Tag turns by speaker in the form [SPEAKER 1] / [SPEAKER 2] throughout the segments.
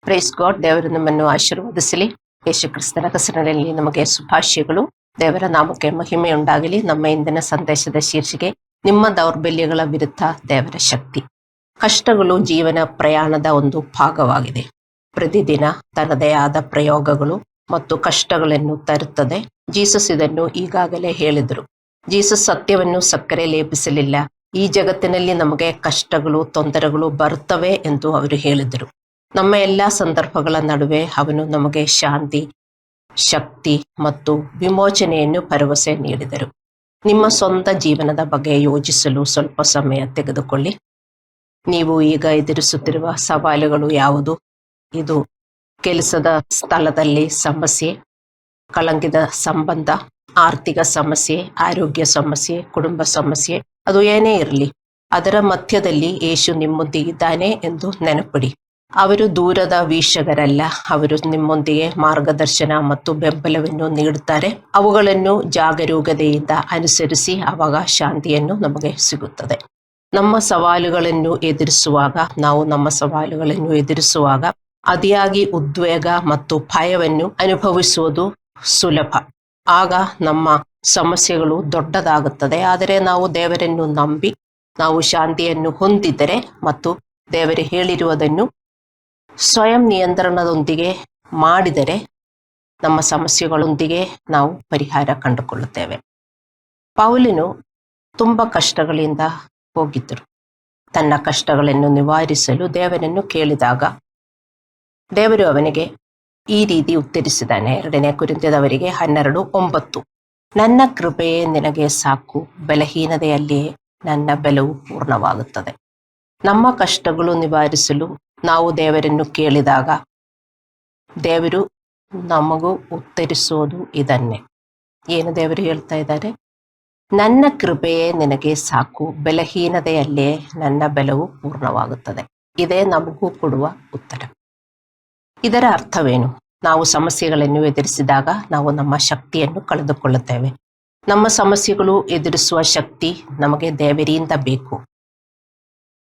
[SPEAKER 1] Praise God. ದೇವರು ನಮ್ಮನ್ನು ಆಶೀರ್ವದಿಸಲಿ. ಯೇಸು ಕ್ರಿಸ್ತನ ಹೆಸರಿನಲ್ಲಿ ನಮಗೆ ಶುಭಾಶಯಗಳು. ದೇವರ ನಾಮಕ್ಕೆ ಮಹಿಮೆ ಉಂಟಾಗಲಿ. ನಮ್ಮ ಇಂದಿನ ಸಂದೇಶದ ಶೀರ್ಷಿಕೆ ನಿಮ್ಮ ದೌರ್ಬಲ್ಯಗಳ ವಿರುದ್ಧ ದೇವರ ಶಕ್ತಿ. ಕಷ್ಟಗಳು ಜೀವನ ಪ್ರಯಾಣದ ಒಂದು ಭಾಗವಾಗಿದೆ. ಪ್ರತಿದಿನ ತನ್ನದೇ ಆದ ಪ್ರಯೋಗಗಳು ಮತ್ತು ಕಷ್ಟಗಳನ್ನು ತರುತ್ತದೆ. ಜೀಸಸ್ ಇದನ್ನು ಈಗಾಗಲೇ ಹೇಳಿದರು. ಜೀಸಸ್ ಸತ್ಯವನ್ನು ಸಕ್ಕರೆ ಲೇಪಿಸಲಿಲ್ಲ. ಈ ಜಗತ್ತಿನಲ್ಲಿ ನಮಗೆ ಕಷ್ಟಗಳು, ತೊಂದರೆಗಳು ಬರುತ್ತವೆ ಎಂದು ಅವರು ಹೇಳಿದರು. ನಮ್ಮ ಎಲ್ಲ ಸಂದರ್ಭಗಳ ನಡುವೆ ಅವನು ನಮಗೆ ಶಾಂತಿ, ಶಕ್ತಿ ಮತ್ತು ವಿಮೋಚನೆಯನ್ನು ಭರವಸೆ ನೀಡಿದರು. ನಿಮ್ಮ ಸ್ವಂತ ಜೀವನದ ಬಗ್ಗೆ ಯೋಚಿಸಲು ಸ್ವಲ್ಪ ಸಮಯ ತೆಗೆದುಕೊಳ್ಳಿ. ನೀವು ಈಗ ಎದುರಿಸುತ್ತಿರುವ ಸವಾಲುಗಳು ಯಾವುದು? ಇದು ಕೆಲಸದ ಸ್ಥಳದಲ್ಲಿ ಸಮಸ್ಯೆ, ಕಳಂಕಿತ ಸಂಬಂಧ, ಆರ್ಥಿಕ ಸಮಸ್ಯೆ, ಆರೋಗ್ಯ ಸಮಸ್ಯೆ, ಕುಟುಂಬ ಸಮಸ್ಯೆ, ಅದು ಏನೇ ಇರಲಿ, ಅದರ ಮಧ್ಯದಲ್ಲಿ ಯೇಸು ನಿಮ್ಮೊಂದಿಗಿದ್ದಾನೆ ಎಂದು ನೆನಪಿಡಿ. ಅವರು ದೂರದ ವೀಕ್ಷಕರಲ್ಲ. ಅವರು ನಿಮ್ಮೊಂದಿಗೆ ಮಾರ್ಗದರ್ಶನ ಮತ್ತು ಬೆಂಬಲವನ್ನು ನೀಡುತ್ತಾರೆ. ಅವುಗಳನ್ನು ಜಾಗರೂಕತೆಯಿಂದ ಅನುಸರಿಸಿ, ಆವಾಗ ಶಾಂತಿಯನ್ನು ನಮಗೆ ಸಿಗುತ್ತದೆ. ನಮ್ಮ ಸವಾಲುಗಳನ್ನು ಎದುರಿಸುವಾಗ ಅತಿಯಾಗಿ ಉದ್ವೇಗ ಮತ್ತು ಭಯವನ್ನು ಅನುಭವಿಸುವುದು ಸುಲಭ. ಆಗ ನಮ್ಮ ಸಮಸ್ಯೆಗಳು ದೊಡ್ಡದಾಗುತ್ತದೆ. ಆದರೆ ನಾವು ದೇವರನ್ನು ನಂಬಿ ನಾವು ಶಾಂತಿಯನ್ನು ಹೊಂದಿದರೆ ಮತ್ತು ದೇವರು ಹೇಳಿರುವುದನ್ನು ಸ್ವಯಂ ನಿಯಂತ್ರಣದೊಂದಿಗೆ ಮಾಡಿದರೆ ನಮ್ಮ ಸಮಸ್ಯೆಗಳೊಂದಿಗೆ ನಾವು ಪರಿಹಾರ ಕಂಡುಕೊಳ್ಳುತ್ತೇವೆ. ಪೌಲನು ತುಂಬ ಕಷ್ಟಗಳಿಂದ ಹೋಗಿದ್ದರು. ತನ್ನ ಕಷ್ಟಗಳನ್ನು ನಿವಾರಿಸಲು ದೇವರನ್ನು ಕೇಳಿದಾಗ ದೇವರು ಅವನಿಗೆ ಈ ರೀತಿ ಉತ್ತರಿಸಿದ್ದಾನೆ. 2 ಕೊರಿಂಥದವರಿಗೆ 12:9. ನನ್ನ ಕೃಪೆಯೇ ನಿನಗೆ ಸಾಕು, ಬಲಹೀನತೆಯಲ್ಲಿಯೇ ನನ್ನ ಬಲವು ಪೂರ್ಣವಾಗುತ್ತದೆ. ನಮ್ಮ ಕಷ್ಟಗಳು ನಿವಾರಿಸಲು ನಾವು ದೇವರನ್ನು ಕೇಳಿದಾಗ ದೇವರು ನಮಗೂ ಉತ್ತರಿಸೋದು ಇದನ್ನೇ. ಏನು ದೇವರು ಹೇಳ್ತಾ ಇದ್ದಾರೆ? ನನ್ನ ಕೃಪೆಯೇ ನಿನಗೆ ಸಾಕು, ಬಲಹೀನತೆಯಲ್ಲೇ ನನ್ನ ಬಲವು ಪೂರ್ಣವಾಗುತ್ತದೆ. ಇದೇ ನಮಗೂ ಕೊಡುವ ಉತ್ತರ. ಇದರ ಅರ್ಥವೇನು? ನಾವು ಸಮಸ್ಯೆಗಳನ್ನು ಎದುರಿಸಿದಾಗ ನಾವು ನಮ್ಮ ಶಕ್ತಿಯನ್ನು ಕಳೆದುಕೊಳ್ಳುತ್ತೇವೆ. ನಮ್ಮ ಸಮಸ್ಯೆಗಳು ಎದುರಿಸುವ ಶಕ್ತಿ ನಮಗೆ ದೇವರಿಂದ ಬೇಕು.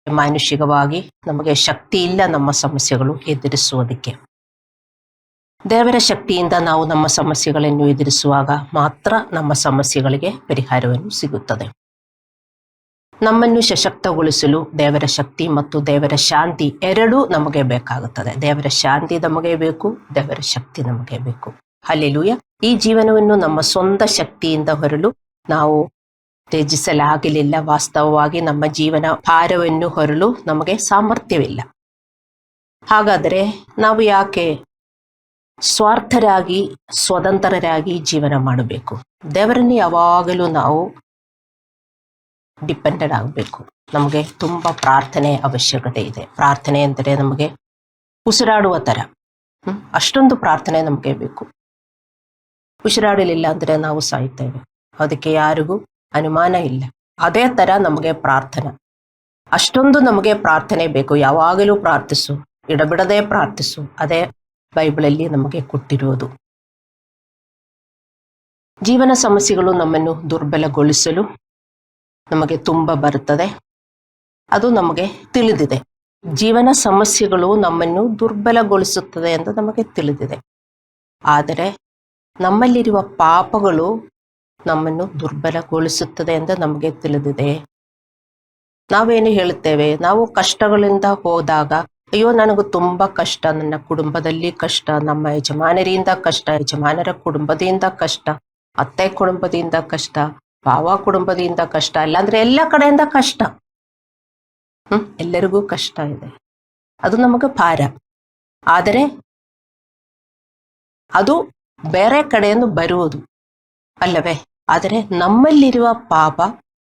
[SPEAKER 1] ಮಾನುಷಿಕವಾಗಿ ನಮಗೆ ಶಕ್ತಿ ಇಲ್ಲ ನಮ್ಮ ಸಮಸ್ಯೆಗಳು ಎದುರಿಸುವುದಕ್ಕೆ. ದೇವರ ಶಕ್ತಿಯಿಂದ ನಾವು ನಮ್ಮ ಸಮಸ್ಯೆಗಳನ್ನು ಎದುರಿಸುವಾಗ ಮಾತ್ರ ನಮ್ಮ ಸಮಸ್ಯೆಗಳಿಗೆ ಪರಿಹಾರವನ್ನು ಸಿಗುತ್ತದೆ. ನಮ್ಮನ್ನು ಸಶಕ್ತಗೊಳಿಸಲು ದೇವರ ಶಕ್ತಿ ಮತ್ತು ದೇವರ ಶಾಂತಿ ಎರಡೂ ನಮಗೆ ಬೇಕಾಗುತ್ತದೆ. ದೇವರ ಶಾಂತಿ ನಮಗೆ ಬೇಕು, ದೇವರ ಶಕ್ತಿ ನಮಗೆ ಬೇಕು. ಹಲ್ಲೆಲೂಯಾ. ಈ ಜೀವನವನ್ನು ನಮ್ಮ ಸ್ವಂತ ಶಕ್ತಿಯಿಂದ ಹೊರಲು ನಾವು ತ್ಯಜಿಸಲಾಗಲಿಲ್ಲ. ವಾಸ್ತವವಾಗಿ ನಮ್ಮ ಜೀವನ ಭಾರವನ್ನು ಹೊರಲು ನಮಗೆ ಸಾಮರ್ಥ್ಯವಿಲ್ಲ. ಹಾಗಾದರೆ ನಾವು ಯಾಕೆ ಸ್ವಾರ್ಥರಾಗಿ, ಸ್ವತಂತ್ರರಾಗಿ ಜೀವನ ಮಾಡಬೇಕು? ದೇವರನ್ನು ಯಾವಾಗಲೂ ನಾವು ಡಿಪೆಂಡೆಂಟ್ ಆಗಬೇಕು. ನಮಗೆ ತುಂಬ ಪ್ರಾರ್ಥನೆ ಅವಶ್ಯಕತೆ ಇದೆ. ಪ್ರಾರ್ಥನೆ ಅಂದರೆ ನಮಗೆ ಉಸಿರಾಡುವ ಥರ. ಅಷ್ಟೊಂದು ಪ್ರಾರ್ಥನೆ ನಮಗೆ ಬೇಕು. ಉಸಿರಾಡಲಿಲ್ಲ ಅಂದರೆ ನಾವು ಸಾಯ್ತೇವೆ. ಅದಕ್ಕೆ ಯಾರಿಗೂ ಅನುಮಾನ ಇಲ್ಲ. ಅದೇ ಥರ ನಮಗೆ ಪ್ರಾರ್ಥನೆ, ಅಷ್ಟೊಂದು ನಮಗೆ ಪ್ರಾರ್ಥನೆ ಬೇಕು. ಯಾವಾಗಲೂ ಪ್ರಾರ್ಥಿಸು, ಎಡಬಿಡದೆ ಪ್ರಾರ್ಥಿಸು. ಅದೇ ಬೈಬಲಲ್ಲಿ ನಮಗೆ ಕೊಟ್ಟಿರುವುದು. ಜೀವನ ಸಮಸ್ಯೆಗಳು ನಮ್ಮನ್ನು ದುರ್ಬಲಗೊಳಿಸಲು ನಮಗೆ ತುಂಬ ಬರುತ್ತದೆ. ಅದು ನಮಗೆ ತಿಳಿದಿದೆ. ಜೀವನ ಸಮಸ್ಯೆಗಳು ನಮ್ಮನ್ನು ದುರ್ಬಲಗೊಳಿಸುತ್ತದೆ ಎಂದು ನಮಗೆ ತಿಳಿದಿದೆ. ಆದರೆ ನಮ್ಮಲ್ಲಿರುವ ಪಾಪಗಳು ನಮ್ಮನ್ನು ದುರ್ಬಲಗೊಳಿಸುತ್ತದೆ ಎಂದು ನಮಗೆ ತಿಳಿದಿದೆ. ನಾವೇನು ಹೇಳುತ್ತೇವೆ? ನಾವು ಕಷ್ಟಗಳಿಂದ ಹೋದಾಗ, ಅಯ್ಯೋ ನನಗೂ ತುಂಬ ಕಷ್ಟ, ನನ್ನ ಕುಟುಂಬದಲ್ಲಿ ಕಷ್ಟ, ನಮ್ಮ ಯಜಮಾನರಿಂದ ಕಷ್ಟ, ಯಜಮಾನರ ಕುಟುಂಬದಿಂದ ಕಷ್ಟ, ಅತ್ತೆ ಕುಟುಂಬದಿಂದ ಕಷ್ಟ, ಭಾವ ಕುಟುಂಬದಿಂದ ಕಷ್ಟ, ಇಲ್ಲಾಂದ್ರೆ ಎಲ್ಲ ಕಡೆಯಿಂದ ಕಷ್ಟ. ಎಲ್ಲರಿಗೂ ಕಷ್ಟ ಇದೆ. ಅದು ನಮಗೆ ಭಾರ. ಆದರೆ ಅದು ಬೇರೆ ಕಡೆಯಿಂದ ಬರುವುದು ಅಲ್ಲವೇ? ಆದರೆ ನಮ್ಮಲ್ಲಿರುವ ಪಾಪ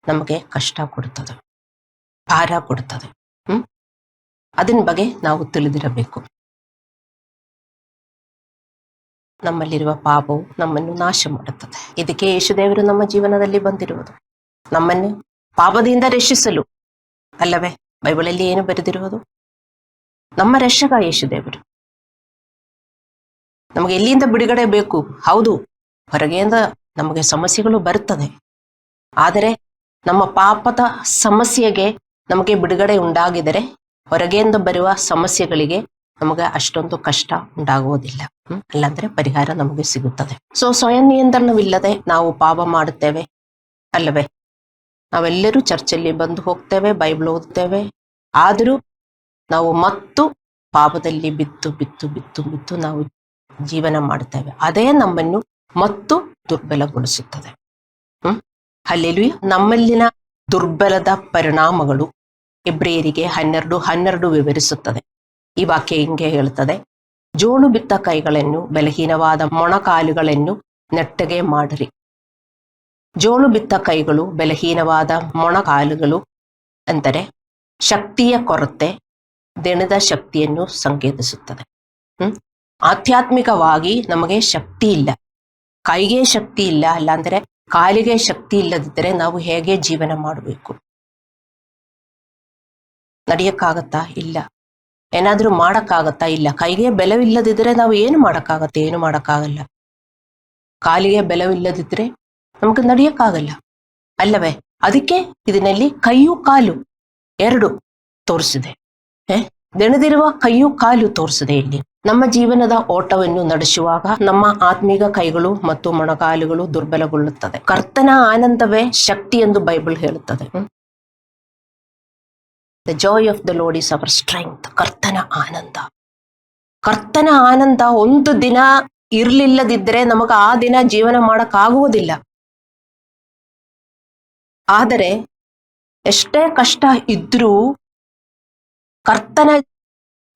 [SPEAKER 1] ನಮಗೆ ಕಷ್ಟ ಕೊಡುತ್ತದೆ, ಭಾರ ಕೊಡುತ್ತದೆ. ಅದನ್ನ ಬಗ್ಗೆ ನಾವು ತಿಳಿದಿರಬೇಕು. ನಮ್ಮಲ್ಲಿರುವ ಪಾಪವು ನಮ್ಮನ್ನು ನಾಶ ಮಾಡುತ್ತದೆ. ಇದಕ್ಕೆ ಯೇಸುದೇವರು ನಮ್ಮ ಜೀವನದಲ್ಲಿ ಬಂದಿರುವುದು, ನಮ್ಮನ್ನು ಪಾಪದಿಂದ ರಕ್ಷಿಸಲು ಅಲ್ಲವೇ? ಬೈಬಲಲ್ಲಿ ಏನು ಬರೆದಿರುವುದು? ನಮ್ಮ ರಕ್ಷಕ ಯೇಸುದೇವರು. ನಮಗೆ ಎಲ್ಲಿಂದ ಬಿಡುಗಡೆ ಬೇಕು? ಹೌದು, ಹೊರಗೆಯಿಂದ ನಮಗೆ ಸಮಸ್ಯೆಗಳು ಬರುತ್ತದೆ. ಆದರೆ ನಮ್ಮ ಪಾಪದ ಸಮಸ್ಯೆಗೆ ನಮಗೆ ಬಿಡುಗಡೆ ಉಂಟಾಗಿದರೆ ಹೊರಗೆಯಿಂದ ಬರುವ ಸಮಸ್ಯೆಗಳಿಗೆ ನಮಗೆ ಅಷ್ಟೊಂದು ಕಷ್ಟ ಉಂಟಾಗುವುದಿಲ್ಲ. ಅಲ್ಲಾಂದ್ರೆ ಪರಿಹಾರ ನಮಗೆ ಸಿಗುತ್ತದೆ. ಸ್ವಯಂ ನಿಯಂತ್ರಣವಿಲ್ಲದೆ ನಾವು ಪಾಪ ಮಾಡುತ್ತೇವೆ ಅಲ್ಲವೇ? ನಾವೆಲ್ಲರೂ ಚರ್ಚಲ್ಲಿ ಬಂದು ಹೋಗ್ತೇವೆ, ಬೈಬಲ್ ಓದ್ತೇವೆ, ಆದರೂ ನಾವು ಮತ್ತು ಪಾಪದಲ್ಲಿ ಬಿತ್ತು ಬಿತ್ತು ಬಿತ್ತು ಬಿತ್ತು ನಾವು ಜೀವನ ಮಾಡುತ್ತೇವೆ. ಅದೇ ನಮ್ಮನ್ನು ಮತ್ತು ದುರ್ಬಲಗೊಳಿಸುತ್ತದೆ. ಹಲ್ಲೆಲೂಯಾ. ನಮ್ಮಲ್ಲಿನ ದುರ್ಬಲದ ಪರಿಣಾಮಗಳು ಇಬ್ರಿಯರಿಗೆ 12:12 ವಿವರಿಸುತ್ತದೆ. ಈ ವಾಕ್ಯ ಹಿಂಗೆ ಹೇಳುತ್ತದೆ: ಜೋಳು ಬಿತ್ತ ಕೈಗಳನ್ನು, ಬಲಹೀನವಾದ ಮೊಣಕಾಲುಗಳನ್ನು ನೆಟ್ಟಗೆ ಮಾಡಿರಿ. ಜೋಳು ಬಿತ್ತ ಕೈಗಳು, ಬಲಹೀನವಾದ ಮೊಣಕಾಲುಗಳು ಅಂದರೆ ಶಕ್ತಿಯ ಕೊರತೆ, ದೆಣದ ಶಕ್ತಿಯನ್ನು ಸಂಕೇತಿಸುತ್ತದೆ. ಆಧ್ಯಾತ್ಮಿಕವಾಗಿ ನಮಗೆ ಶಕ್ತಿ ಇಲ್ಲ, ಕೈಗೆ ಶಕ್ತಿ ಇಲ್ಲ, ಅಲ್ಲಾಂದ್ರೆ ಕಾಲಿಗೆ ಶಕ್ತಿ ಇಲ್ಲದಿದ್ದರೆ ನಾವು ಹೇಗೆ ಜೀವನ ಮಾಡಬೇಕು? ನಡೆಯಕ್ಕಾಗತ್ತಾ? ಇಲ್ಲ. ಏನಾದ್ರೂ ಮಾಡಕ್ಕಾಗತ್ತಾ? ಇಲ್ಲ. ಕೈಗೆ ಬಲವಿಲ್ಲದಿದ್ರೆ ನಾವು ಏನು ಮಾಡಕ್ಕಾಗತ್ತೆ? ಏನು ಮಾಡಕ್ಕಾಗಲ್ಲ. ಕಾಲಿಗೆ ಬಲವಿಲ್ಲದಿದ್ರೆ ನಮಗೆ ನಡೆಯಕ್ಕಾಗಲ್ಲ ಅಲ್ಲವೇ? ಅದಕ್ಕೆ ಇದರಲ್ಲಿ ಕೈಯು ಕಾಲು ಎರಡು ತೋರಿಸಿದೆ. ದೆಣದಿರುವ ಕೈಯು ಕಾಲು ತೋರಿಸಿದೆ ಇಲ್ಲಿ. ನಮ್ಮ ಜೀವನದ ಓಟವನ್ನು ನಡೆಸುವಾಗ ನಮ್ಮ ಆತ್ಮೀಕ ಕೈಗಳು ಮತ್ತು ಮೊಣಕಾಲುಗಳು ದುರ್ಬಲಗೊಳ್ಳುತ್ತದೆ. ಕರ್ತನ ಆನಂದವೇ ಶಕ್ತಿ ಎಂದು ಬೈಬಲ್ ಹೇಳುತ್ತದೆ. The joy of the lord is our strength. ಕರ್ತನ ಆನಂದ, ಕರ್ತನ ಆನಂದ ಒಂದು ದಿನ ಇರ್ಲಿಲ್ಲದಿದ್ರೆ ನಮಗೆ ಆ ದಿನ ಜೀವನ ಮಾಡಕ್ಕಾಗುವುದಿಲ್ಲ. ಆದರೆ ಎಷ್ಟೇ ಕಷ್ಟ ಇದ್ರೂ ಕರ್ತನ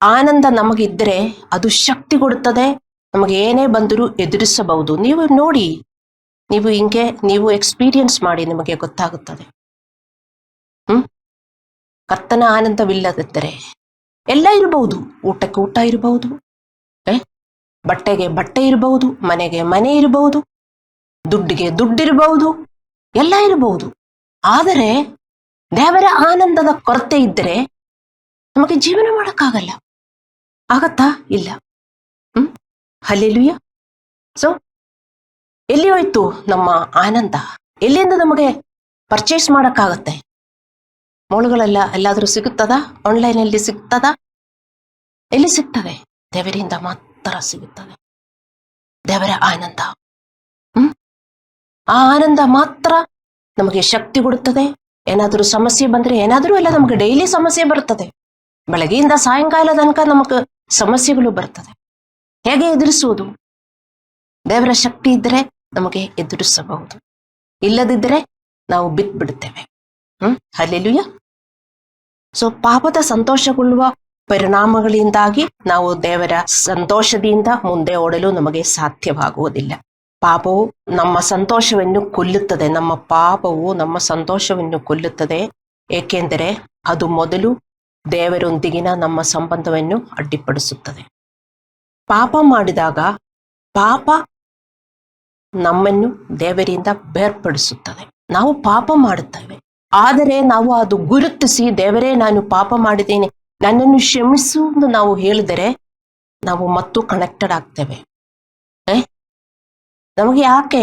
[SPEAKER 1] ಆನಂದ ನಮಗಿದ್ರೆ ಅದು ಶಕ್ತಿ ಕೊಡುತ್ತದೆ. ನಮಗೆ ಏನೇ ಬಂದರೂ ಎದುರಿಸಬಹುದು. ನೀವು ನೋಡಿ, ನೀವು ಎಕ್ಸ್ಪೀರಿಯನ್ಸ್ ಮಾಡಿ, ನಿಮಗೆ ಗೊತ್ತಾಗುತ್ತದೆ. ಕರ್ತನ ಆನಂದವಿಲ್ಲದಿದ್ದರೆ ಎಲ್ಲ ಇರಬಹುದು. ಊಟಕ್ಕೆ ಊಟ ಇರಬಹುದು, ಬಟ್ಟೆಗೆ ಬಟ್ಟೆ ಇರಬಹುದು, ಮನೆಗೆ ಮನೆ ಇರಬಹುದು, ದುಡ್ಡಿಗೆ ದುಡ್ಡಿರಬಹುದು, ಎಲ್ಲ ಇರಬಹುದು. ಆದರೆ ದೇವರ ಆನಂದದ ಕೊರತೆ ಇದ್ದರೆ ನಮಗೆ ಜೀವನ ಮಾಡಕ್ಕಾಗಲ್ಲ. ಆಗತ್ತಾ? ಇಲ್ಲ. ಹಲ್ಲೆಲೂಯಾ. ಸೊ ಎಲ್ಲಿ ಹೋಯ್ತು ನಮ್ಮ ಆನಂದ? ಎಲ್ಲಿಂದ ನಮಗೆ ಪರ್ಚೇಸ್ ಮಾಡಕ್ಕಾಗತ್ತೆ? ಮಾಲ್ಗಳೆಲ್ಲ ಎಲ್ಲಾದ್ರೂ ಸಿಗುತ್ತದಾ? ಆನ್ಲೈನಲ್ಲಿ ಸಿಗ್ತದಾ? ಎಲ್ಲಿ ಸಿಗ್ತದೆ? ದೇವರಿಂದ ಮಾತ್ರ ಸಿಗುತ್ತದೆ ದೇವರ ಆನಂದ. ಆ ಆನಂದ ಮಾತ್ರ ನಮಗೆ ಶಕ್ತಿ ಕೊಡುತ್ತದೆ. ಏನಾದರೂ ಸಮಸ್ಯೆ ಬಂದ್ರೆ, ಏನಾದರೂ ಎಲ್ಲ ನಮಗೆ ಡೈಲಿ ಸಮಸ್ಯೆ ಬರ್ತದೆ. ಬೆಳಗ್ಗೆಯಿಂದ ಸಾಯಂಕಾಲ ತನಕ ನಮಗೆ ಸಮಸ್ಯೆಗಳು ಬರ್ತದೆ. ಹೇಗೆ ಎದುರಿಸುವುದು? ದೇವರ ಶಕ್ತಿ ಇದ್ದರೆ ನಮಗೆ ಎದುರಿಸಬಹುದು, ಇಲ್ಲದಿದ್ದರೆ ನಾವು ಬಿಟ್ಬಿಡುತ್ತೇವೆ. ಹಲ್ಲೆಲೂಯಾ. ಸೊ ಪಾಪದ ಸಂತೋಷಗೊಳ್ಳುವ ಪರಿಣಾಮಗಳಿಂದಾಗಿ ನಾವು ದೇವರ ಸಂತೋಷದಿಂದ ಮುಂದೆ ಓಡಲು ನಮಗೆ ಸಾಧ್ಯವಾಗುವುದಿಲ್ಲ. ಪಾಪವು ನಮ್ಮ ಸಂತೋಷವನ್ನು ಕೊಲ್ಲುತ್ತದೆ. ನಮ್ಮ ಪಾಪವು ನಮ್ಮ ಸಂತೋಷವನ್ನು ಕೊಲ್ಲುತ್ತದೆ. ಏಕೆಂದರೆ ಅದು ಮೊದಲು ದೇವರೊಂದಿಗಿನ ನಮ್ಮ ಸಂಬಂಧವನ್ನು ಅಡ್ಡಿಪಡಿಸುತ್ತದೆ. ಪಾಪ ಮಾಡಿದಾಗ ಪಾಪ ನಮ್ಮನ್ನು ದೇವರಿಂದ ಬೇರ್ಪಡಿಸುತ್ತದೆ. ನಾವು ಪಾಪ ಮಾಡುತ್ತೇವೆ, ಆದರೆ ನಾವು ಅದು ಗುರುತಿಸಿ, ದೇವರೇ ನಾನು ಪಾಪ ಮಾಡಿದ್ದೇನೆ, ನನ್ನನ್ನು ಕ್ಷಮಿಸು ಎಂದು ನಾವು ಹೇಳಿದರೆ ನಾವು ಮತ್ತು ಕನೆಕ್ಟೆಡ್ ಆಗ್ತೇವೆ. ನಮಗೆ ಯಾಕೆ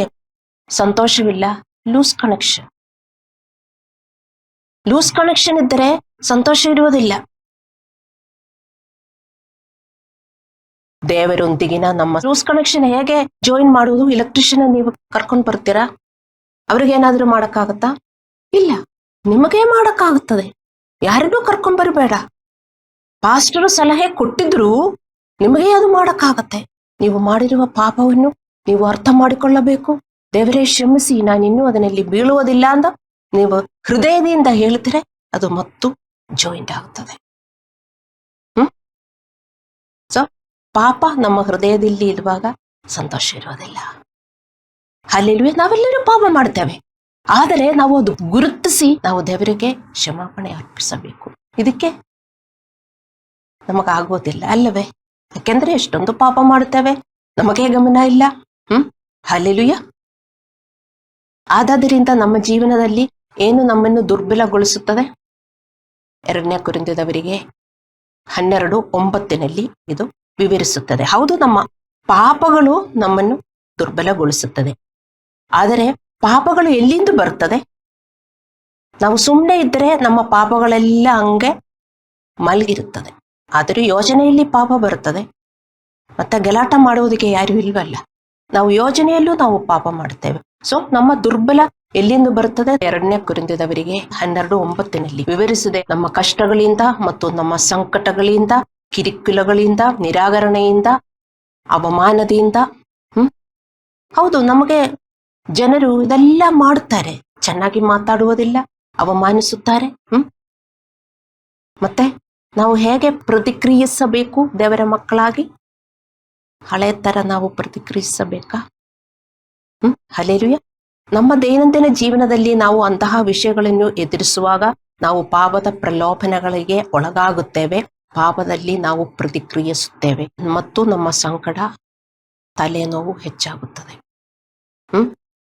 [SPEAKER 1] ಸಂತೋಷವಿಲ್ಲ? ಲೂಸ್ ಕನೆಕ್ಷನ್ ಇದ್ದರೆ ಸಂತೋಷ ಇರುವುದಿಲ್ಲ. ದೇವರೊಂದಿಗಿನ ನಮ್ಮ ಲೂಸ್ ಕನೆಕ್ಷನ್ ಹೇಗೆ ಜಾಯಿನ್ ಮಾಡುವುದು? ಎಲೆಕ್ಟ್ರಿಷಿಯನ್ ನೀವು ಕರ್ಕೊಂಡು ಬರ್ತೀರಾ? ಅವ್ರಿಗೇನಾದ್ರೂ ಮಾಡಕ್ಕಾಗತ್ತಾ? ಇಲ್ಲ. ನಿಮಗೇ ಮಾಡಕ್ಕಾಗುತ್ತದೆ. ಯಾರಿಗೂ ಕರ್ಕೊಂಡ್ಬರಬೇಡ. ಪಾಸ್ಟರು ಸಲಹೆ ಕೊಟ್ಟಿದ್ರು ನಿಮಗೆ ಅದು ಮಾಡಕ್ಕಾಗತ್ತೆ. ನೀವು ಮಾಡಿರುವ ಪಾಪವನ್ನು ನೀವು ಅರ್ಥ ಮಾಡಿಕೊಳ್ಳಬೇಕು. ದೇವರೇ ಕ್ಷಮಿಸಿ, ನಾನಿನ್ನೂ ಅದರಲ್ಲಿ ಬೀಳುವುದಿಲ್ಲ ಅಂತ ನೀವು ಹೃದಯದಿಂದ ಹೇಳಿದ್ರೆ ಅದು ಮತ್ತು ಜಾಯಿಂಟ್ ಆಗುತ್ತದೆ. ಸೊ ಪಾಪ ನಮ್ಮ ಹೃದಯದಲ್ಲಿ ಇರುವಾಗ ಸಂತೋಷ ಇರೋದಿಲ್ಲ. ಹಲ್ಲೆಲೂಯಾ. ನಾವೆಲ್ಲರೂ ಪಾಪ ಮಾಡ್ತೇವೆ, ಆದರೆ ನಾವು ಅದು ಗುರುತಿಸಿ ನಾವು ದೇವರಿಗೆ ಕ್ಷಮಾಪಣೆ ಅರ್ಪಿಸಬೇಕು. ಇದಕ್ಕೆ ನಮಗಾಗೋದಿಲ್ಲ ಅಲ್ಲವೇ? ಯಾಕೆಂದ್ರೆ ಎಷ್ಟೊಂದು ಪಾಪ ಮಾಡುತ್ತೇವೆ, ನಮಗೆ ಗಮನ ಇಲ್ಲ. ಹಲ್ಲೆಲೂಯಾ. ಆದಾದರಿಂದ ನಮ್ಮ ಜೀವನದಲ್ಲಿ ಏನು ನಮ್ಮನ್ನು ದುರ್ಬಲಗೊಳಿಸುತ್ತದೆ? 2 ಕೊರಿಂಥದವರಿಗೆ 12:9 ಇದು ವಿವರಿಸುತ್ತದೆ. ಹೌದು, ನಮ್ಮ ಪಾಪಗಳು ನಮ್ಮನ್ನು ದುರ್ಬಲಗೊಳಿಸುತ್ತದೆ. ಆದರೆ ಪಾಪಗಳು ಎಲ್ಲಿಂದ ಬರುತ್ತದೆ? ನಾವು ಸುಮ್ಮನೆ ಇದ್ದರೆ ನಮ್ಮ ಪಾಪಗಳೆಲ್ಲ ಹಂಗೆ ಮಲಗಿರುತ್ತದೆ. ಆದರೂ ಯೋಜನೆಯಲ್ಲಿ ಪಾಪ ಬರುತ್ತದೆ. ಮತ್ತೆ ಗಲಾಟ ಮಾಡುವುದಕ್ಕೆ ಯಾರು ಇಲ್ವಲ್ಲ. ನಾವು ಯೋಜನೆಯಲ್ಲೂ ನಾವು ಪಾಪ ಮಾಡುತ್ತೇವೆ. ಸೊ ನಮ್ಮ ದುರ್ಬಲ ಎಲ್ಲಿಂದ ಬರುತ್ತದೆ? 2 ಕೊರಿಂಥದವರಿಗೆ 12:9 ವಿವರಿಸಿದೆ. ನಮ್ಮ ಕಷ್ಟಗಳಿಂದ ಮತ್ತು ನಮ್ಮ ಸಂಕಟಗಳಿಂದ, ಕಿರಿಕಿಲಗಳಿಂದ, ನಿರಾಕರಣೆಯಿಂದ, ಅವಮಾನದಿಂದ. ಹೌದು, ನಮಗೆ ಜನರು ಇದೆಲ್ಲ ಮಾಡುತ್ತಾರೆ. ಚೆನ್ನಾಗಿ ಮಾತಾಡುವುದಿಲ್ಲ, ಅವಮಾನಿಸುತ್ತಾರೆ. ಮತ್ತೆ ನಾವು ಹೇಗೆ ಪ್ರತಿಕ್ರಿಯಿಸಬೇಕು? ದೇವರ ಮಕ್ಕಳಾಗಿ ಹಳೆ ತರ ನಾವು ಪ್ರತಿಕ್ರಿಯಿಸಬೇಕಾ? ಹಲ್ಲೆಲೂಯಾ. ನಮ್ಮ ದೈನಂದಿನ ಜೀವನದಲ್ಲಿ ನಾವು ಅಂತಹ ವಿಷಯಗಳನ್ನು ಎದುರಿಸುವಾಗ ನಾವು ಪಾಪದ ಪ್ರಲೋಭನೆಗಳಿಗೆ ಒಳಗಾಗುತ್ತೇವೆ. ಪಾಪದಲ್ಲಿ ನಾವು ಪ್ರತಿಕ್ರಿಯಿಸುತ್ತೇವೆ ಮತ್ತು ನಮ್ಮ ಸಂಕಟ, ತಲೆನೋವು ಹೆಚ್ಚಾಗುತ್ತದೆ.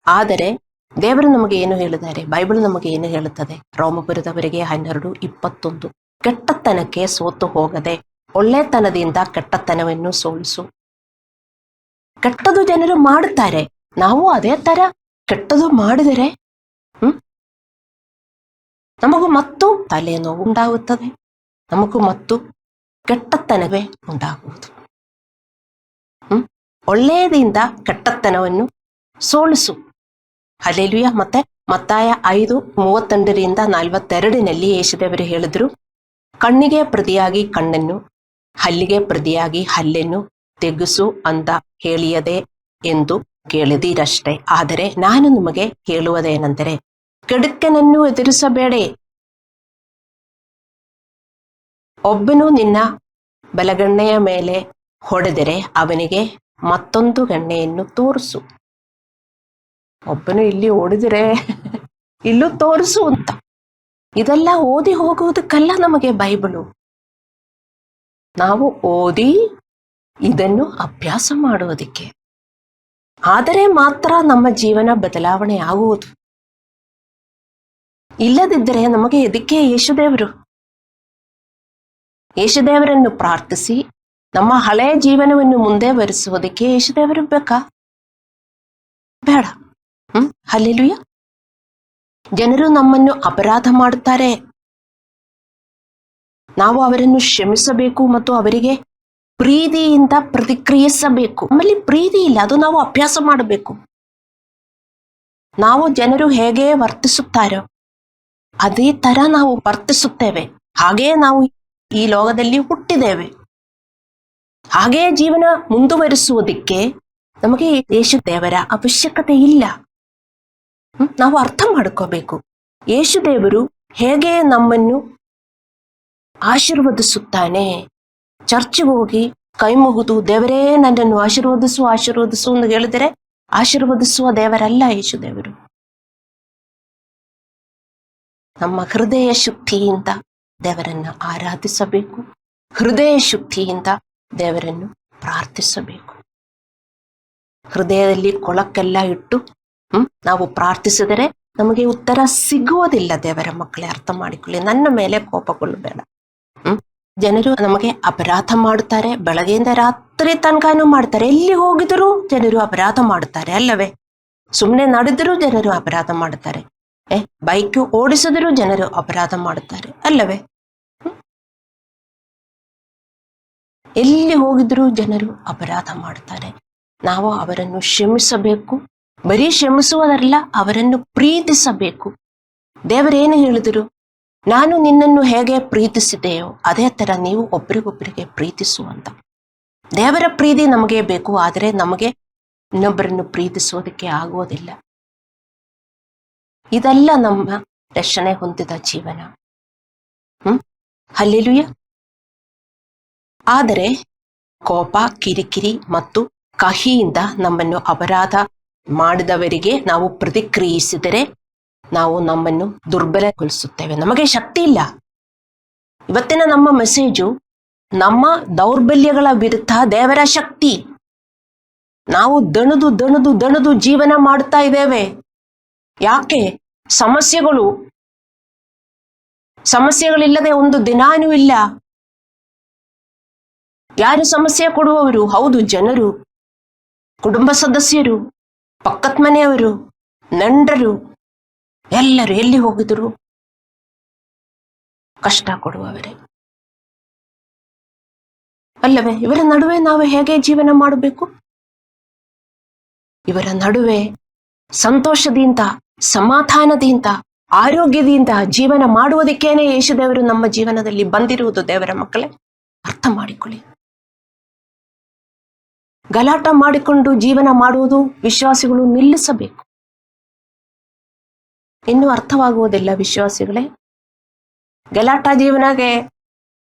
[SPEAKER 1] ಆದರೆ ದೇವರು ನಮಗೆ ಏನು ಹೇಳಿದ್ದಾರೆ? ಬೈಬಲ್ ನಮಗೆ ಏನು ಹೇಳುತ್ತದೆ? ರೋಮಪುರದವರಿಗೆ 12:21 ಕೆಟ್ಟತನಕ್ಕೆ ಸೋತು ಹೋಗದೆ ಒಳ್ಳೆತನದಿಂದ ಕೆಟ್ಟತನವನ್ನು ಸೋಲಿಸು. ಕೆಟ್ಟದು ಜನರು ಮಾಡುತ್ತಾರೆ, ನಾವು ಅದೇ ತರ ಕೆಟ್ಟದು ಮಾಡಿದರೆ ನಮಗೂ ಮತ್ತು ತಲೆನೋವು ಉಂಟಾಗುತ್ತದೆ, ನಮಗೂ ಮತ್ತು ಕೆಟ್ಟತನವೇ ಉಂಟಾಗುವುದು. ಒಳ್ಳೆಯದಿಂದ ಕೆಟ್ಟತನವನ್ನು ಸೋಲಿಸು. ಹಲ್ಲೆಲೂಯಾ. ಮತ್ತೆ ಮತ್ತಾಯ 5:32-42 ಯೇಸುದೇವರು ಹೇಳಿದ್ರು, ಕಣ್ಣಿಗೆ ಪ್ರತಿಯಾಗಿ ಕಣ್ಣನ್ನು, ಹಲ್ಲಿಗೆ ಪ್ರತಿಯಾಗಿ ಹಲ್ಲನ್ನು ತೆಗೆಸು ಅಂತ ಹೇಳಿಯದೆ ಎಂದು ಕೇಳಿದಿರಷ್ಟೇ. ಆದರೆ ನಾನು ನಿಮಗೆ ಹೇಳುವುದೇನೆಂದರೆ, ಕೆಡುಕನನ್ನು ಎದುರಿಸಬೇಡಿ. ಒಬ್ಬನು ನಿನ್ನ ಬಲಗಣ್ಣೆಯ ಮೇಲೆ ಹೊಡೆದರೆ ಅವನಿಗೆ ಮತ್ತೊಂದು ಗಣ್ಣೆಯನ್ನು ತೋರಿಸು. ಒಬ್ಬನು ಇಲ್ಲಿ ಓಡಿದರೆ ಇಲ್ಲೂ ತೋರಿಸು ಅಂತ. ಇದೆಲ್ಲ ಓದಿ ಹೋಗುವುದಕ್ಕಲ್ಲ ನಮಗೆ ಬೈಬಲು. ನಾವು ಓದಿ ಇದನ್ನು ಅಭ್ಯಾಸ ಮಾಡುವುದಕ್ಕೆ. ಆದರೆ ಮಾತ್ರ ನಮ್ಮ ಜೀವನ ಬದಲಾವಣೆ ಆಗುವುದು. ಇಲ್ಲದಿದ್ದರೆ ನಮಗೆ ಇದಕ್ಕೆ ಯೇಸುದೇವರನ್ನು ಪ್ರಾರ್ಥಿಸಿ ನಮ್ಮ ಹಳೆಯ ಜೀವನವನ್ನು ಮುಂದೆ ಬರೆಸುವುದಕ್ಕೆ ಯೇಸುದೇವರು ಬೇಕಾ? ಬೇಡ. ಹಲ್ಲೆಲೂಯಾ. ಜನರು ನಮ್ಮನ್ನು ಅಪರಾಧ ಮಾಡುತ್ತಾರೆ, ನಾವು ಅವರನ್ನು ಕ್ಷಮಿಸಬೇಕು ಮತ್ತು ಅವರಿಗೆ ಪ್ರೀತಿಯಿಂದ ಪ್ರತಿಕ್ರಿಯಿಸಬೇಕು. ನಮ್ಮಲ್ಲಿ ಪ್ರೀತಿ ಇಲ್ಲ, ಅದು ನಾವು ಅಭ್ಯಾಸ ಮಾಡಬೇಕು. ನಾವು ಜನರು ಹೇಗೆ ವರ್ತಿಸುತ್ತಾರೋ ಅದೇ ತರ ನಾವು ವರ್ತಿಸುತ್ತೇವೆ. ಹಾಗೆಯೇ ನಾವು ಈ ಲೋಕದಲ್ಲಿ ಹುಟ್ಟಿದ್ದೇವೆ. ಹಾಗೆಯೇ ಜೀವನ ಮುಂದುವರಿಸುವುದಕ್ಕೆ ನಮಗೆ ಯೇಸುದೇವರ ಅವಶ್ಯಕತೆ ಇಲ್ಲ. ನಾವು ಅರ್ಥ ಮಾಡ್ಕೋಬೇಕು, ಯೇಸುದೇವರು ಹೇಗೆ ನಮ್ಮನ್ನು ಆಶೀರ್ವದಿಸುತ್ತಾನೆ. ಚರ್ಚ್ಗೆ ಹೋಗಿ ಕೈ ಮುಗಿದು ದೇವರೇ ನನ್ನನ್ನು ಆಶೀರ್ವದಿಸು ಅಂತ ಹೇಳಿದರೆ ಆಶೀರ್ವದಿಸುವ ದೇವರಲ್ಲ ಯೇಸುದೇವರು. ನಮ್ಮ ಹೃದಯ ಶುದ್ಧಿಯಿಂದ ದೇವರನ್ನು ಆರಾಧಿಸಬೇಕು, ಹೃದಯ ಶುದ್ಧಿಯಿಂದ ದೇವರನ್ನು ಪ್ರಾರ್ಥಿಸಬೇಕು. ಹೃದಯದಲ್ಲಿ ಕೊಳಕೆಲ್ಲ ಇಟ್ಟು ನಾವು ಪ್ರಾರ್ಥಿಸಿದರೆ ನಮಗೆ ಉತ್ತರ ಸಿಗುವುದಿಲ್ಲ. ದೇವರ ಮಕ್ಕಳೇ, ಅರ್ಥ ಮಾಡಿಕೊಳ್ಳಿ. ನನ್ನ ಮೇಲೆ ಕೋಪಗೊಳ್ಳಬೇಡ. ಜನರು ನಮಗೆ ಅಪರಾಧ ಮಾಡುತ್ತಾರೆ, ಬೆಳಗ್ಗೆಯಿಂದ ರಾತ್ರಿ ತನಕನೂ ಮಾಡ್ತಾರೆ. ಎಲ್ಲಿ ಹೋಗಿದರೂ ಜನರು ಅಪರಾಧ ಮಾಡುತ್ತಾರೆ ಅಲ್ಲವೇ? ಸುಮ್ಮನೆ ನಡೆದರೂ ಜನರು ಅಪರಾಧ ಮಾಡುತ್ತಾರೆ, ಬೈಕ್ ಓಡಿಸಿದರೂ ಜನರು ಅಪರಾಧ ಮಾಡುತ್ತಾರೆ ಅಲ್ಲವೇ? ಎಲ್ಲಿ ಹೋಗಿದ್ರೂ ಜನರು ಅಪರಾಧ ಮಾಡುತ್ತಾರೆ. ನಾವು ಅವರನ್ನು ಕ್ಷಮಿಸಬೇಕು. ಬರೀ ಕ್ಷಮಿಸುವುದಲ್ಲ, ಅವರನ್ನು ಪ್ರೀತಿಸಬೇಕು. ದೇವರೇನು ಹೇಳಿದರು? ನಾನು ನಿನ್ನನ್ನು ಹೇಗೆ ಪ್ರೀತಿಸಿದೆಯೋ ಅದೇ ತರ ನೀವು ಒಬ್ಬರಿಗೊಬ್ಬರಿಗೆ ಪ್ರೀತಿಸುವಂತ. ದೇವರ ಪ್ರೀತಿ ನಮಗೆ ಬೇಕು, ಆದರೆ ನಮಗೆ ಇನ್ನೊಬ್ಬರನ್ನು ಪ್ರೀತಿಸುವುದಕ್ಕೆ ಆಗುವುದಿಲ್ಲ. ಇದೆಲ್ಲ ನಮ್ಮ ರಕ್ಷಣೆ ಹೊಂದಿದ ಜೀವನ. ಹಲ್ಲೆಲೂಯಾ. ಆದರೆ ಕೋಪ, ಕಿರಿಕಿರಿ ಮತ್ತು ಕಹಿಯಿಂದ ನಮ್ಮನ್ನು ಅಪರಾಧ ಮಾಡಿದವರಿಗೆ ನಾವು ಪ್ರತಿಕ್ರಿಯಿಸಿದರೆ ನಾವು ನಮ್ಮನ್ನು ದುರ್ಬಲಗೊಳಿಸುತ್ತೇವೆ. ನಮಗೆ ಶಕ್ತಿ ಇಲ್ಲ. ಇವತ್ತಿನ ನಮ್ಮ ಮೆಸೇಜು ನಮ್ಮ ದೌರ್ಬಲ್ಯಗಳ ವಿರುದ್ಧ ದೇವರ ಶಕ್ತಿ. ನಾವು ದಣದು ಜೀವನ ಮಾಡ್ತಾ ಇದ್ದೇವೆ. ಯಾಕೆ? ಸಮಸ್ಯೆಗಳಿಲ್ಲದೆ ಒಂದು ದಿನಾನೂ ಇಲ್ಲ. ಯಾರು ಸಮಸ್ಯೆ ಕೊಡುವವರು? ಹೌದು, ಜನರು, ಕುಟುಂಬ ಸದಸ್ಯರು, ಪಕ್ಕದ ಮನೆಯವರು, ನೆಂಟರು, ಎಲ್ಲರೂ ಎಲ್ಲಿ ಹೋಗಿದ್ರು ಕಷ್ಟ ಕೊಡುವವರೇ. ಅಲ್ಲವೇ? ಇವರ ನಡುವೆ ನಾವು ಹೇಗೆ ಜೀವನ ಮಾಡಬೇಕು? ಇವರ ನಡುವೆ ಸಂತೋಷದಿಂದ, ಸಮಾಧಾನದಿಂದ, ಆರೋಗ್ಯದಿಂದ ಜೀವನ ಮಾಡುವುದಕ್ಕೇನೆ ಯೇಸುದೇವರು ನಮ್ಮ ಜೀವನದಲ್ಲಿ ಬಂದಿರುವುದು. ದೇವರ ಮಕ್ಕಳೇ, ಅರ್ಥ ಮಾಡಿಕೊಳ್ಳಿ. ಗಲಾಟ ಮಾಡಿಕೊಂಡು ಜೀವನ ಮಾಡುವುದು ವಿಶ್ವಾಸಿಗಳು ನಿಲ್ಲಿಸಬೇಕು. ಇನ್ನೂ ಅರ್ಥವಾಗುವುದಿಲ್ಲ ವಿಶ್ವಾಸಿಗಳೇ. ಗಲಾಟ ಜೀವನಗೆ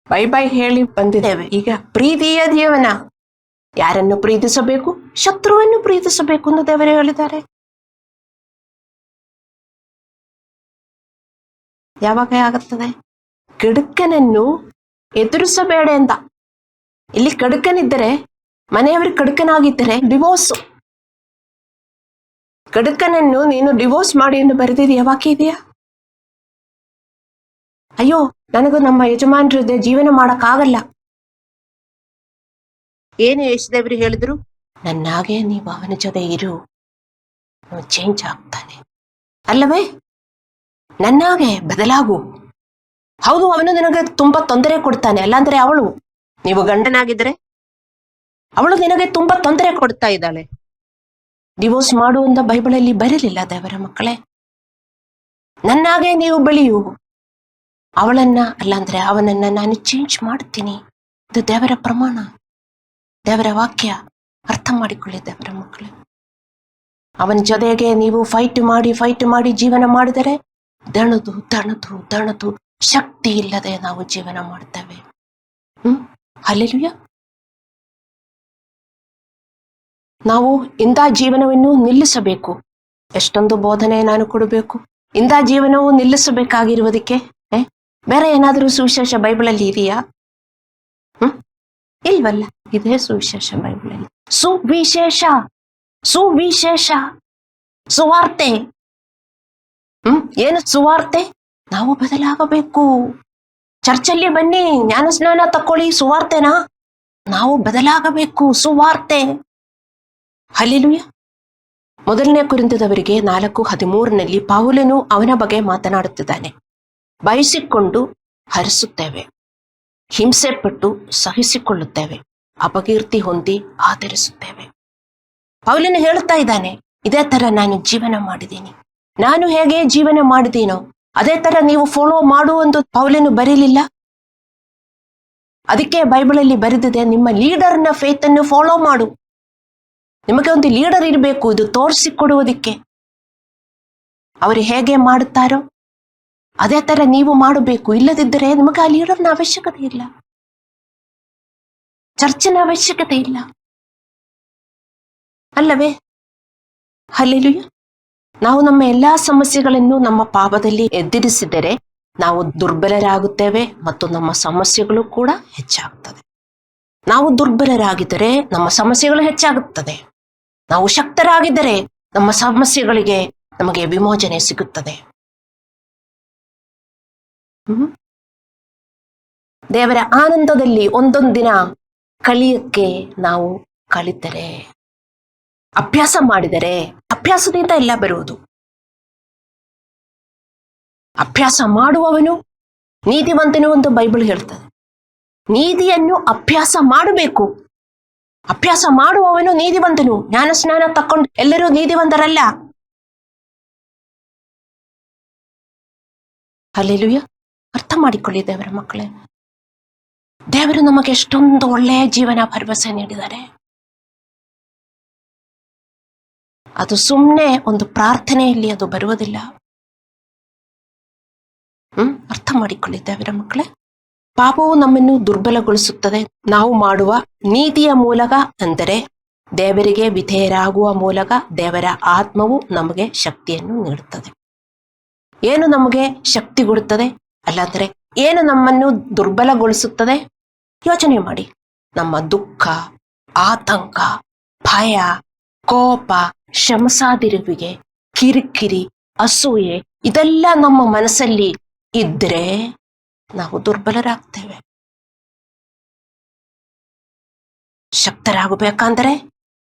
[SPEAKER 1] ಬೈ ಬೈ ಹೇಳಿ ಬಂದಿದ್ದೇವೆ. ಈಗ ಪ್ರೀತಿಯ ಜೀವನ. ಯಾರನ್ನು ಪ್ರೀತಿಸಬೇಕು? ಶತ್ರುವನ್ನು ಪ್ರೀತಿಸಬೇಕು ಎಂದು ದೇವರೇ ಹೇಳಿದ್ದಾರೆ. ಯಾವಾಗ ಆಗುತ್ತದೆ? ಕಡುಕನನ್ನು ಎದುರಿಸಬೇಡ ಅಂತ. ಇಲ್ಲಿ ಕಡುಕನಿದ್ದರೆ, ಮನೆಯವರು ಕಡುಕನಾಗಿದ್ದರೆ ಡಿವೋರ್ಸ್. ಕಡುಕನನ್ನು ನೀನು ಡಿವೋರ್ಸ್ ಮಾಡಿ ಎಂದು ಬರೆದಿದೆಯಾ? ವಾಕ್ಯ ಇದೆಯಾ? ಅಯ್ಯೋ, ನನಗೂ ನಮ್ಮ ಯಜಮಾನರ ಜೊತೆ ಜೀವನ ಮಾಡಕ್ಕಾಗಲ್ಲ. ಏನು ಯೇಸುದೇವರು ಹೇಳಿದ್ರು? ನನ್ನಾಗೆ ನೀವು ಅವನ ಜೊತೆ ಇರು, ಚೇಂಜ್ ಆಗ್ತಾನೆ. ಅಲ್ಲವೇ? ನನ್ನಾಗೆ ಬದಲಾಗು. ಹೌದು, ಅವನು ನಿನಗೆ ತುಂಬಾ ತೊಂದರೆ ಕೊಡ್ತಾನೆ. ಅಲ್ಲಾಂದ್ರೆ ಅವಳು, ನೀವು ಗಂಡನಾಗಿದ್ರೆ ಅವಳು ನಿನಗೆ ತುಂಬಾ ತೊಂದರೆ ಕೊಡ್ತಾ ಇದ್ದಾಳೆ. ಡಿವೋರ್ಸ್ ಮಾಡು ಅಂತ ಬೈಬಲಲ್ಲಿ ಬರಲಿಲ್ಲ ದೇವರ ಮಕ್ಕಳೇ. ನನ್ನಾಗೆ ನೀವು ಬೆಳೆಯು. ಅವಳನ್ನ ಅಲ್ಲಾಂದ್ರೆ ಅವನನ್ನ ನಾನು ಚೇಂಜ್ ಮಾಡ್ತೀನಿ. ಇದು ದೇವರ ಪ್ರಮಾಣ, ದೇವರ ವಾಕ್ಯ. ಅರ್ಥ ಮಾಡಿಕೊಳ್ಳಿ ದೇವರ ಮಕ್ಕಳೇ. ಅವನ ಜೊತೆಗೆ ನೀವು ಫೈಟ್ ಮಾಡಿ ಜೀವನ ಮಾಡಿದರೆ ದಣದು ದಣದು ದಣದು ಶಕ್ತಿ ಇಲ್ಲದೆ ನಾವು ಜೀವನ ಮಾಡ್ತೇವೆ. ಹಲ್ಲೆಲೂಯಾ. ನಾವು ಇಂಥ ಜೀವನವನ್ನು ನಿಲ್ಲಿಸಬೇಕು. ಎಷ್ಟೊಂದು ಬೋಧನೆ ನಾನು ಕೊಡಬೇಕು. ಇಂಥ ಜೀವನವು ನಿಲ್ಲಿಸಬೇಕಾಗಿರುವುದಕ್ಕೆ ಬೇರೆ ಏನಾದರೂ ಸುವಿಶೇಷ ಬೈಬಲಲ್ಲಿ ಇದೆಯಾ? ಇಲ್ವಲ್ಲ. ಇದೇ ಸುವಿಶೇಷ ಬೈಬಲಲ್ಲಿ. ಸುವಿಶೇಷ, ಸುವಿಶೇಷ, ಸುವಾರ್ತೆ. ಏನು ಸುವಾರ್ತೆ? ನಾವು ಬದಲಾಗಬೇಕು. ಚರ್ಚಲ್ಲಿ ಬನ್ನಿ, ಜ್ಞಾನಸ್ನಾನ ತಕ್ಕೊಳ್ಳಿ. ಸುವಾರ್ತೆನಾ? ನಾವು ಬದಲಾಗಬೇಕು. ಸುವಾರ್ತೆ. ಹಲ್ಲೆಲೂಯಾ. 1 ಕೊರಿಂಥದವರಿಗೆ 4:13 ಪೌಲನು ಅವನ ಬಗ್ಗೆ ಮಾತನಾಡುತ್ತಿದ್ದಾನೆ. ಬಯಸಿಕೊಂಡು ಹರಿಸುತ್ತೇವೆ, ಹಿಂಸೆ ಪಟ್ಟು ಸಹಿಸಿಕೊಳ್ಳುತ್ತೇವೆ, ಅಪಕೀರ್ತಿ ಹೊಂದಿ ಆಧರಿಸುತ್ತೇವೆ. ಪೌಲನು ಹೇಳುತ್ತಾ ಇದ್ದಾನೆ, ಇದೇ ತರ ನಾನು ಜೀವನ ಮಾಡಿದ್ದೀನಿ. ನಾನು ಹೇಗೆ ಜೀವನ ಮಾಡಿದ್ದೀನೋ ಅದೇ ತರ ನೀವು ಫಾಲೋ ಮಾಡು ಎಂದು ಪೌಲನು ಬರೀಲಿಲ್ಲ. ಅದಕ್ಕೆ ಬೈಬಲಲ್ಲಿ ಬರೆದಿದೆ, ನಿಮ್ಮ ಲೀಡರ್ನ ಫೇತ್ ಅನ್ನು ಫಾಲೋ ಮಾಡು. ನಿಮಗೆ ಒಂದು ಲೀಡರ್ ಇರಬೇಕು, ಇದು ತೋರಿಸಿಕೊಡುವುದಕ್ಕೆ. ಅವರು ಹೇಗೆ ಮಾಡುತ್ತಾರೋ ಅದೇ ತರ ನೀವು ಮಾಡಬೇಕು. ಇಲ್ಲದಿದ್ದರೆ ನಿಮಗೆ ಆ ಲೀಡರ್ನ ಅವಶ್ಯಕತೆ ಇಲ್ಲ, ಚರ್ಚಿನ ಅವಶ್ಯಕತೆ ಇಲ್ಲ. ಅಲ್ಲವೇ? ಹಲ್ಲೆಲೂಯಾ. ನಾವು ನಮ್ಮ ಎಲ್ಲಾ ಸಮಸ್ಯೆಗಳನ್ನು ನಮ್ಮ ಪಾಪದಲ್ಲಿ ಎದುರಿಸಿದರೆ ನಾವು ದುರ್ಬಲರಾಗುತ್ತೇವೆ ಮತ್ತು ನಮ್ಮ ಸಮಸ್ಯೆಗಳು ಕೂಡ ಹೆಚ್ಚಾಗುತ್ತದೆ. ನಾವು ದುರ್ಬಲರಾಗಿದ್ದರೆ ನಮ್ಮ ಸಮಸ್ಯೆಗಳು ಹೆಚ್ಚಾಗುತ್ತದೆ. ನಾವು ಶಕ್ತರಾಗಿದ್ದರೆ ನಮ್ಮ ಸಮಸ್ಯೆಗಳಿಗೆ ನಮಗೆ ವಿಮೋಚನೆ ಸಿಗುತ್ತದೆ. ದೇವರ ಆನಂದದಲ್ಲಿ ಒಂದೊಂದು ದಿನ ಕಲಿಯಕ್ಕೆ ನಾವು ಕಲಿತರೆ, ಅಭ್ಯಾಸ ಮಾಡಿದರೆ, ಅಭ್ಯಾಸದಿಂದ ಎಲ್ಲ ಬರುವುದು. ಅಭ್ಯಾಸ ಮಾಡುವವನು ನೀತಿವಂತನು ಎಂದು ಬೈಬಲ್ ಹೇಳ್ತದೆ. ನೀತಿಯನ್ನು ಅಭ್ಯಾಸ ಮಾಡಬೇಕು. ಅಭ್ಯಾಸ ಮಾಡುವವನು ನೀತಿವಂತನು. ಜ್ಞಾನಸ್ನಾನ ತಕ್ಕೊಂಡು ಎಲ್ಲರೂ ನೀತಿವಂತರಲ್ಲ. ಹಲ್ಲೆಲೂಯಾ. ಅರ್ಥ ಮಾಡಿಕೊಳ್ಳಿ ದೇವರ ಮಕ್ಕಳೇ. ದೇವರು ನಮಗೆ ಎಷ್ಟೊಂದು ಒಳ್ಳೆಯ ಜೀವನ ಭರವಸೆ ನೀಡಿದ್ದಾರೆ. ಅದು ಸುಮ್ಮನೆ ಒಂದು ಪ್ರಾರ್ಥನೆಯಲ್ಲಿ ಅದು ಬರುವುದಿಲ್ಲ. ಅರ್ಥ ಮಾಡಿಕೊಳ್ಳಿ ದೇವರ ಮಕ್ಕಳೇ. ಪಾಪವು ನಮ್ಮನ್ನು ದುರ್ಬಲಗೊಳಿಸುತ್ತದೆ. ನಾವು ಮಾಡುವ ನೀತಿಯ ಮೂಲಕ, ಅಂದರೆ ದೇವರಿಗೆ ವಿಧೇಯರಾಗುವ ಮೂಲಕ ದೇವರ ಆತ್ಮವು ನಮಗೆ ಶಕ್ತಿಯನ್ನು ನೀಡುತ್ತದೆ. ಏನು ನಮಗೆ ಶಕ್ತಿ ಕೊಡುತ್ತದೆ? ಅಲ್ಲಾಂದ್ರೆ ಏನು ನಮ್ಮನ್ನು ದುರ್ಬಲಗೊಳಿಸುತ್ತದೆ? ಯೋಚನೆ ಮಾಡಿ. ನಮ್ಮ ದುಃಖ, ಆತಂಕ, ಭಯ, ಕೋಪ, ಶ್ರಮಸಾದಿರುವಿಕೆ, ಕಿರಿಕಿರಿ, ಅಸೂಯೆ ಇದೆಲ್ಲ ನಮ್ಮ ಮನಸ್ಸಲ್ಲಿ ಇದ್ರೆ ನಾವು ದುರ್ಬಲರಾಗ್ತೇವೆ. ಶಕ್ತರಾಗಬೇಕಂದ್ರೆ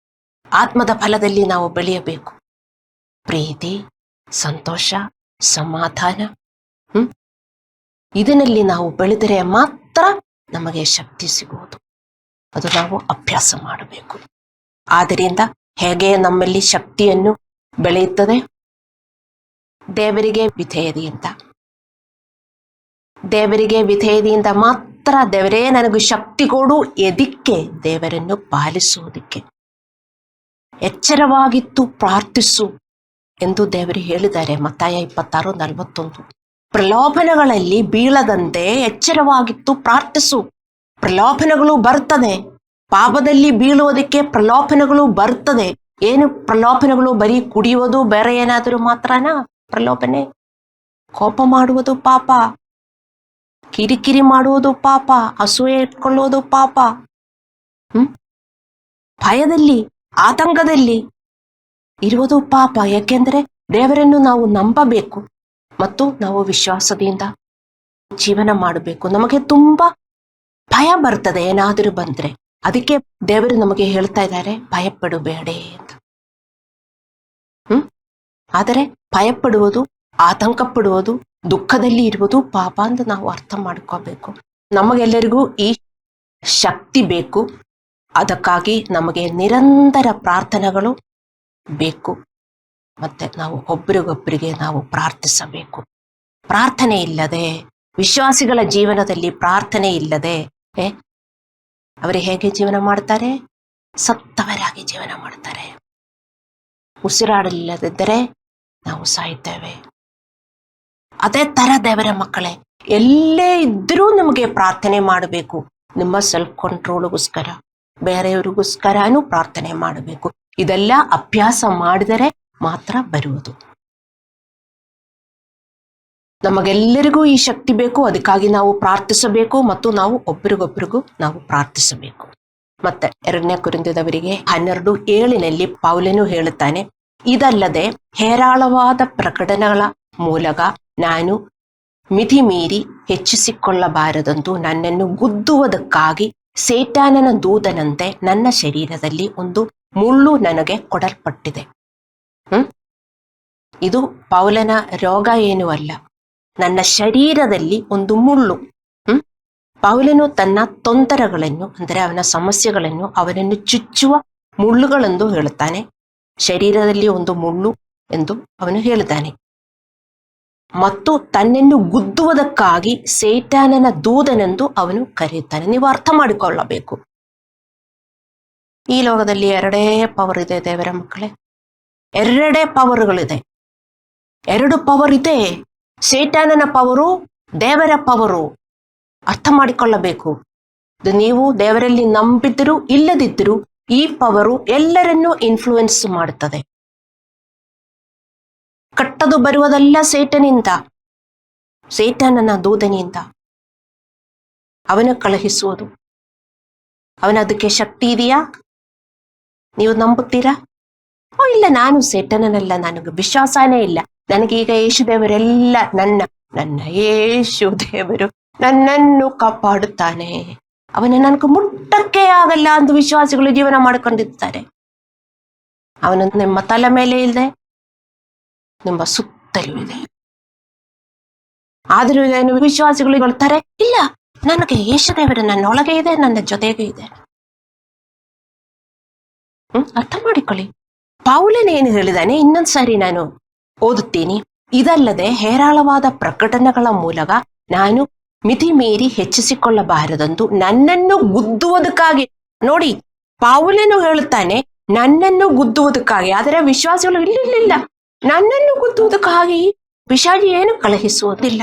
[SPEAKER 1] ಆತ್ಮದ ಫಲದಲ್ಲಿ ನಾವು ಬೆಳೆಯಬೇಕು. ಪ್ರೀತಿ, ಸಂತೋಷ, ಸಮಾಧಾನ, ಇದರಲ್ಲಿ ನಾವು ಬೆಳೆದರೆ ಮಾತ್ರ ನಮಗೆ ಶಕ್ತಿ ಸಿಗುವುದು. ಅದು ನಾವು ಅಭ್ಯಾಸ ಮಾಡಬೇಕು. ಆದ್ದರಿಂದ ಹೇಗೆ ನಮ್ಮಲ್ಲಿ ಶಕ್ತಿಯನ್ನು ಬೆಳೆಯುತ್ತದೆ? ದೇವರಿಗೆ ವಿಧೇಯತೆಯಿಂದ. ದೇವರಿಗೆ ವಿಧೇಯತೆಯಿಂದ ಮಾತ್ರ ದೇವರೇ ನನಗೆ ಶಕ್ತಿ ಕೊಡು ಎದಕ್ಕೆ? ದೇವರನ್ನು ಪಾಲಿಸುವುದಕ್ಕೆ. ಎಚ್ಚರವಾಗಿತ್ತು ಪ್ರಾರ್ಥಿಸು ಎಂದು ದೇವರು ಹೇಳಿದ್ದಾರೆ. ಮತ್ತಾಯ 26:41. ಪ್ರಲೋಭನೆಗಳಲ್ಲಿ ಬೀಳದಂತೆ ಎಚ್ಚರವಾಗಿತ್ತು ಪ್ರಾರ್ಥಿಸು. ಪ್ರಲೋಭನೆಗಳು ಬರ್ತದೆ. ಪಾಪದಲ್ಲಿ ಬೀಳುವುದಕ್ಕೆ ಪ್ರಲೋಭನೆಗಳು ಬರ್ತದೆ. ಏನು ಪ್ರಲೋಭನೆಗಳು? ಬರೀ ಕುಡಿಯುವುದು, ಬೇರೆ ಏನಾದರೂ ಮಾತ್ರನಾ ಪ್ರಲೋಭನೆ? ಕೋಪ ಮಾಡುವುದು ಪಾಪ, ಕಿರಿಕಿರಿ ಮಾಡುವುದು ಪಾಪ, ಅಸೂಯೆ ಇಟ್ಕೊಳ್ಳುವುದು ಪಾಪ, ಭಯದಲ್ಲಿ ಆತಂಕದಲ್ಲಿ ಇರುವುದು ಪಾಪ. ಯಾಕೆಂದ್ರೆ ದೇವರನ್ನು ನಾವು ನಂಬಬೇಕು ಮತ್ತು ನಾವು ವಿಶ್ವಾಸದಿಂದ ಜೀವನ ಮಾಡಬೇಕು. ನಮಗೆ ತುಂಬಾ ಭಯ ಬರ್ತದೆ ಏನಾದರೂ ಬಂದ್ರೆ. ಅದಕ್ಕೆ ದೇವರು ನಮಗೆ ಹೇಳ್ತಾ ಇದ್ದಾರೆ, ಭಯಪಡಬೇಡ ಅಂತ. ಆದರೆ ಭಯಪಡುವುದು, ಆತಂಕ ಪಡುವುದು, ದುಃಖದಲ್ಲಿ ಇರುವುದು ಪಾಪ ಅಂತ ನಾವು ಅರ್ಥ ಮಾಡ್ಕೋಬೇಕು. ನಮಗೆಲ್ಲರಿಗೂ ಈ ಶಕ್ತಿ ಬೇಕು. ಅದಕ್ಕಾಗಿ ನಮಗೆ ನಿರಂತರ ಪ್ರಾರ್ಥನೆಗಳು ಬೇಕು. ಮತ್ತೆ ನಾವು ಒಬ್ಬರಿಗೊಬ್ಬರಿಗೆ ನಾವು ಪ್ರಾರ್ಥಿಸಬೇಕು. ಪ್ರಾರ್ಥನೆ ಇಲ್ಲದೆ, ವಿಶ್ವಾಸಿಗಳ ಜೀವನದಲ್ಲಿ ಪ್ರಾರ್ಥನೆ ಇಲ್ಲದೆ ಅವರು ಹೇಗೆ ಜೀವನ ಮಾಡ್ತಾರೆ? ಸತ್ತವರಾಗಿ ಜೀವನ ಮಾಡ್ತಾರೆ. ಉಸಿರಾಡಲಿಲ್ಲದಿದ್ದರೆ ನಾವು ಸಾಯ್ತೇವೆ. ಅದೇ ತರ ದೇವರ ಮಕ್ಕಳೇ, ಎಲ್ಲೇ ಇದ್ರೂ ನಮಗೆ ಪ್ರಾರ್ಥನೆ ಮಾಡಬೇಕು. ನಿಮ್ಮ ಸೆಲ್ಫ್ ಕಂಟ್ರೋಲ್ಗೋಸ್ಕರ, ಬೇರೆಯವರಿಗೋಸ್ಕರನೂ ಪ್ರಾರ್ಥನೆ ಮಾಡಬೇಕು. ಇದೆಲ್ಲ ಅಭ್ಯಾಸ ಮಾಡಿದರೆ ಮಾತ್ರ ಬರುವುದು. ನಮಗೆಲ್ಲರಿಗೂ ಈ ಶಕ್ತಿ ಬೇಕು. ಅದಕ್ಕಾಗಿ ನಾವು ಪ್ರಾರ್ಥಿಸಬೇಕು ಮತ್ತು ನಾವು ಒಬ್ಬರಿಗೊಬ್ಬರಿಗೂ ನಾವು ಪ್ರಾರ್ಥಿಸಬೇಕು. ಮತ್ತೆ 2 ಕೊರಿಂಥದವರಿಗೆ 12:7 ಪೌಲನು ಹೇಳುತ್ತಾನೆ, ಇದಲ್ಲದೆ ಹೇರಾಳವಾದ ಪ್ರಕಟಣೆಗಳ ಮೂಲಕ ನಾನು ಮಿತಿ ಮೀರಿ ಹೆಚ್ಚಿಸಿಕೊಳ್ಳಬಾರದೆಂದು ನನ್ನನ್ನು ಗುದ್ದುವುದಕ್ಕಾಗಿ ಸೇಟಾನನ ದೂತನಂತೆ ನನ್ನ ಶರೀರದಲ್ಲಿ ಒಂದು ಮುಳ್ಳು ನನಗೆ ಕೊಡಲ್ಪಟ್ಟಿದೆ. ಇದು ಪೌಲನ ರೋಗ ಏನೂ ಅಲ್ಲ, ನನ್ನ ಶರೀರದಲ್ಲಿ ಒಂದು ಮುಳ್ಳು. ಪೌಲನು ತನ್ನ ತೊಂದರೆಗಳನ್ನು, ಅಂದರೆ ಅವನ ಸಮಸ್ಯೆಗಳನ್ನು ಅವನನ್ನು ಚುಚ್ಚುವ ಮುಳ್ಳುಗಳೆಂದು ಹೇಳುತ್ತಾನೆ. ಶರೀರದಲ್ಲಿ ಒಂದು ಮುಳ್ಳು ಎಂದು ಅವನು ಹೇಳುತ್ತಾನೆ. ಮತ್ತು ತನ್ನನ್ನು ಗುದ್ದುವುದಕ್ಕಾಗಿ ಸೇಟಾನನ ದೂತನೆಂದು ಅವನು ಕರೆಯುತ್ತಾನೆ. ನೀವು ಅರ್ಥ ಮಾಡಿಕೊಳ್ಳಬೇಕು, ಈ ಲೋಕದಲ್ಲಿ 2 ಪವರ್ ಇದೆ ದೇವರ ಮಕ್ಕಳೇ. 2 ಪವರ್ಗಳಿದೆ. 2 ಪವರ್ ಇದೆ. ಸೇಟಾನನ ಪವರು, ದೇವರ ಪವರು. ಅರ್ಥ ಮಾಡಿಕೊಳ್ಳಬೇಕು. ನೀವು ದೇವರಲ್ಲಿ ನಂಬಿದ್ರು ಇಲ್ಲದಿದ್ರು ಈ ಪವರು ಎಲ್ಲರನ್ನೂ ಇನ್ಫ್ಲೂಯೆನ್ಸ್ ಮಾಡುತ್ತದೆ. ಕಟ್ಟದು ಬರುವುದಲ್ಲ ಸೇಟನಿಂದ, ಸೇಟಾನನ ದೂತನಿಂದ. ಅವನ ಕಳುಹಿಸುವುದು. ಅವನದಕ್ಕೆ ಶಕ್ತಿ ಇದೆಯಾ? ನೀವು ನಂಬುತ್ತೀರಾ? ಇಲ್ಲ, ನಾನು ಸೇಟನನಲ್ಲ, ನನಗೆ ವಿಶ್ವಾಸನೇ ಇಲ್ಲ. ನನಗೀಗ ಯೇಸು ದೇವರೆಲ್ಲ ನನ್ನ ಯೇಸು ದೇವರು ನನ್ನನ್ನು ಕಾಪಾಡುತ್ತಾನೆ, ಅವನ ನನಗೆ ಮುಟ್ಟಕ್ಕೆ ಆಗಲ್ಲ ಅಂತ ವಿಶ್ವಾಸಿಗಳು ಜೀವನ ಮಾಡಿಕೊಂಡಿರ್ತಾರೆ. ಅವನು ನಿಮ್ಮ ತಲೆ ಮೇಲೆ ಇದೆ, ನಿಮ್ಮ ಸುತ್ತಲೂ ಇದೆ. ಆದರೂ ವಿಶ್ವಾಸಿಗಳು ಹೇಳ್ತಾರೆ, ಇಲ್ಲ, ನನಗೆ ಯೇಸು ದೇವರು ನನ್ನೊಳಗೆ ಇದೆ, ನನ್ನ ಜೊತೆಗೆ ಇದೆ. ಅರ್ಥ ಮಾಡಿಕೊಳ್ಳಿ. ಪೌಲನೇನು ಹೇಳಿದಾನೆ? ಇನ್ನೊಂದ್ಸರಿ ನಾನು ಓದುತ್ತೀನಿ. ಇದಲ್ಲದೆ ಹೇರಾಳವಾದ ಪ್ರಕಟಣೆಗಳ ಮೂಲಕ ನಾನು ಮಿತಿ ಮೀರಿ ಹೆಚ್ಚಿಸಿಕೊಳ್ಳಬಾರದೆಂದು ನನ್ನನ್ನು ಗುದ್ದುವುದಕ್ಕಾಗಿ. ನೋಡಿ, ಪೌಲನು ಹೇಳುತ್ತಾನೆ ನನ್ನನ್ನು ಗುದ್ದುವುದಕ್ಕಾಗಿ. ಆದರೆ ವಿಶ್ವಾಸಿಗಳು ಇಲ್ಲ, ನನ್ನನ್ನು ಗುದ್ದುವುದಕ್ಕಾಗಿ ಪಿಶಾಚಿ ಏನು ಕಳುಹಿಸುವುದಿಲ್ಲ,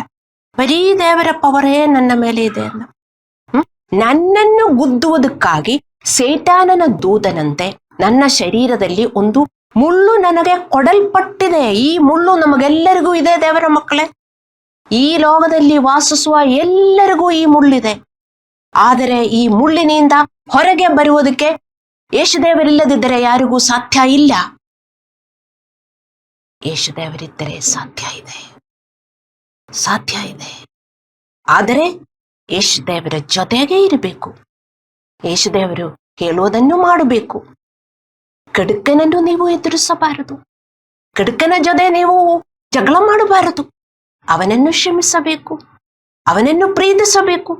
[SPEAKER 1] ಬರೀ ದೇವರ ಪವರೇ ನನ್ನ ಮೇಲೆ ಇದೆ ಅಂತ. ನನ್ನನ್ನು ಗುದ್ದುವುದಕ್ಕಾಗಿ ಸೇಟಾನನ ದೂತನಂತೆ ನನ್ನ ಶರೀರದಲ್ಲಿ ಒಂದು ಮುಳ್ಳು ನನಗೆ ಕೊಡಲ್ಪಟ್ಟಿದೆ. ಈ ಮುಳ್ಳು ನಮಗೆಲ್ಲರಿಗೂ ಇದೆ ದೇವರ ಮಕ್ಕಳೇ. ಈ ಲೋಕದಲ್ಲಿ ವಾಸಿಸುವ ಎಲ್ಲರಿಗೂ ಈ ಮುಳ್ಳಿದೆ. ಆದರೆ ಈ ಮುಳ್ಳಿನಿಂದ ಹೊರಗೆ ಬರುವುದಕ್ಕೆ ಯೇಸುದೇವರಿಲ್ಲದಿದ್ದರೆ ಯಾರಿಗೂ ಸಾಧ್ಯ ಇಲ್ಲ. ಯೇಸುದೇವರಿದ್ದರೆ ಸಾಧ್ಯ ಇದೆ. ಆದರೆ ಯೇಸುದೇವರ ಜೊತೆಗೆ ಇರಬೇಕು. ಯೇಸುದೇವರು ಹೇಳುವುದನ್ನು ಮಾಡಬೇಕು. ಕಡುಕನನ್ನು ನೀವು ಎದುರಿಸಬಾರದು. ಕಡುಕನ ಜೊತೆ ನೀವು ಜಗಳ ಮಾಡಬಾರದು. ಅವನನ್ನು ಕ್ಷಮಿಸಬೇಕು, ಅವನನ್ನು ಪ್ರೀತಿಸಬೇಕು.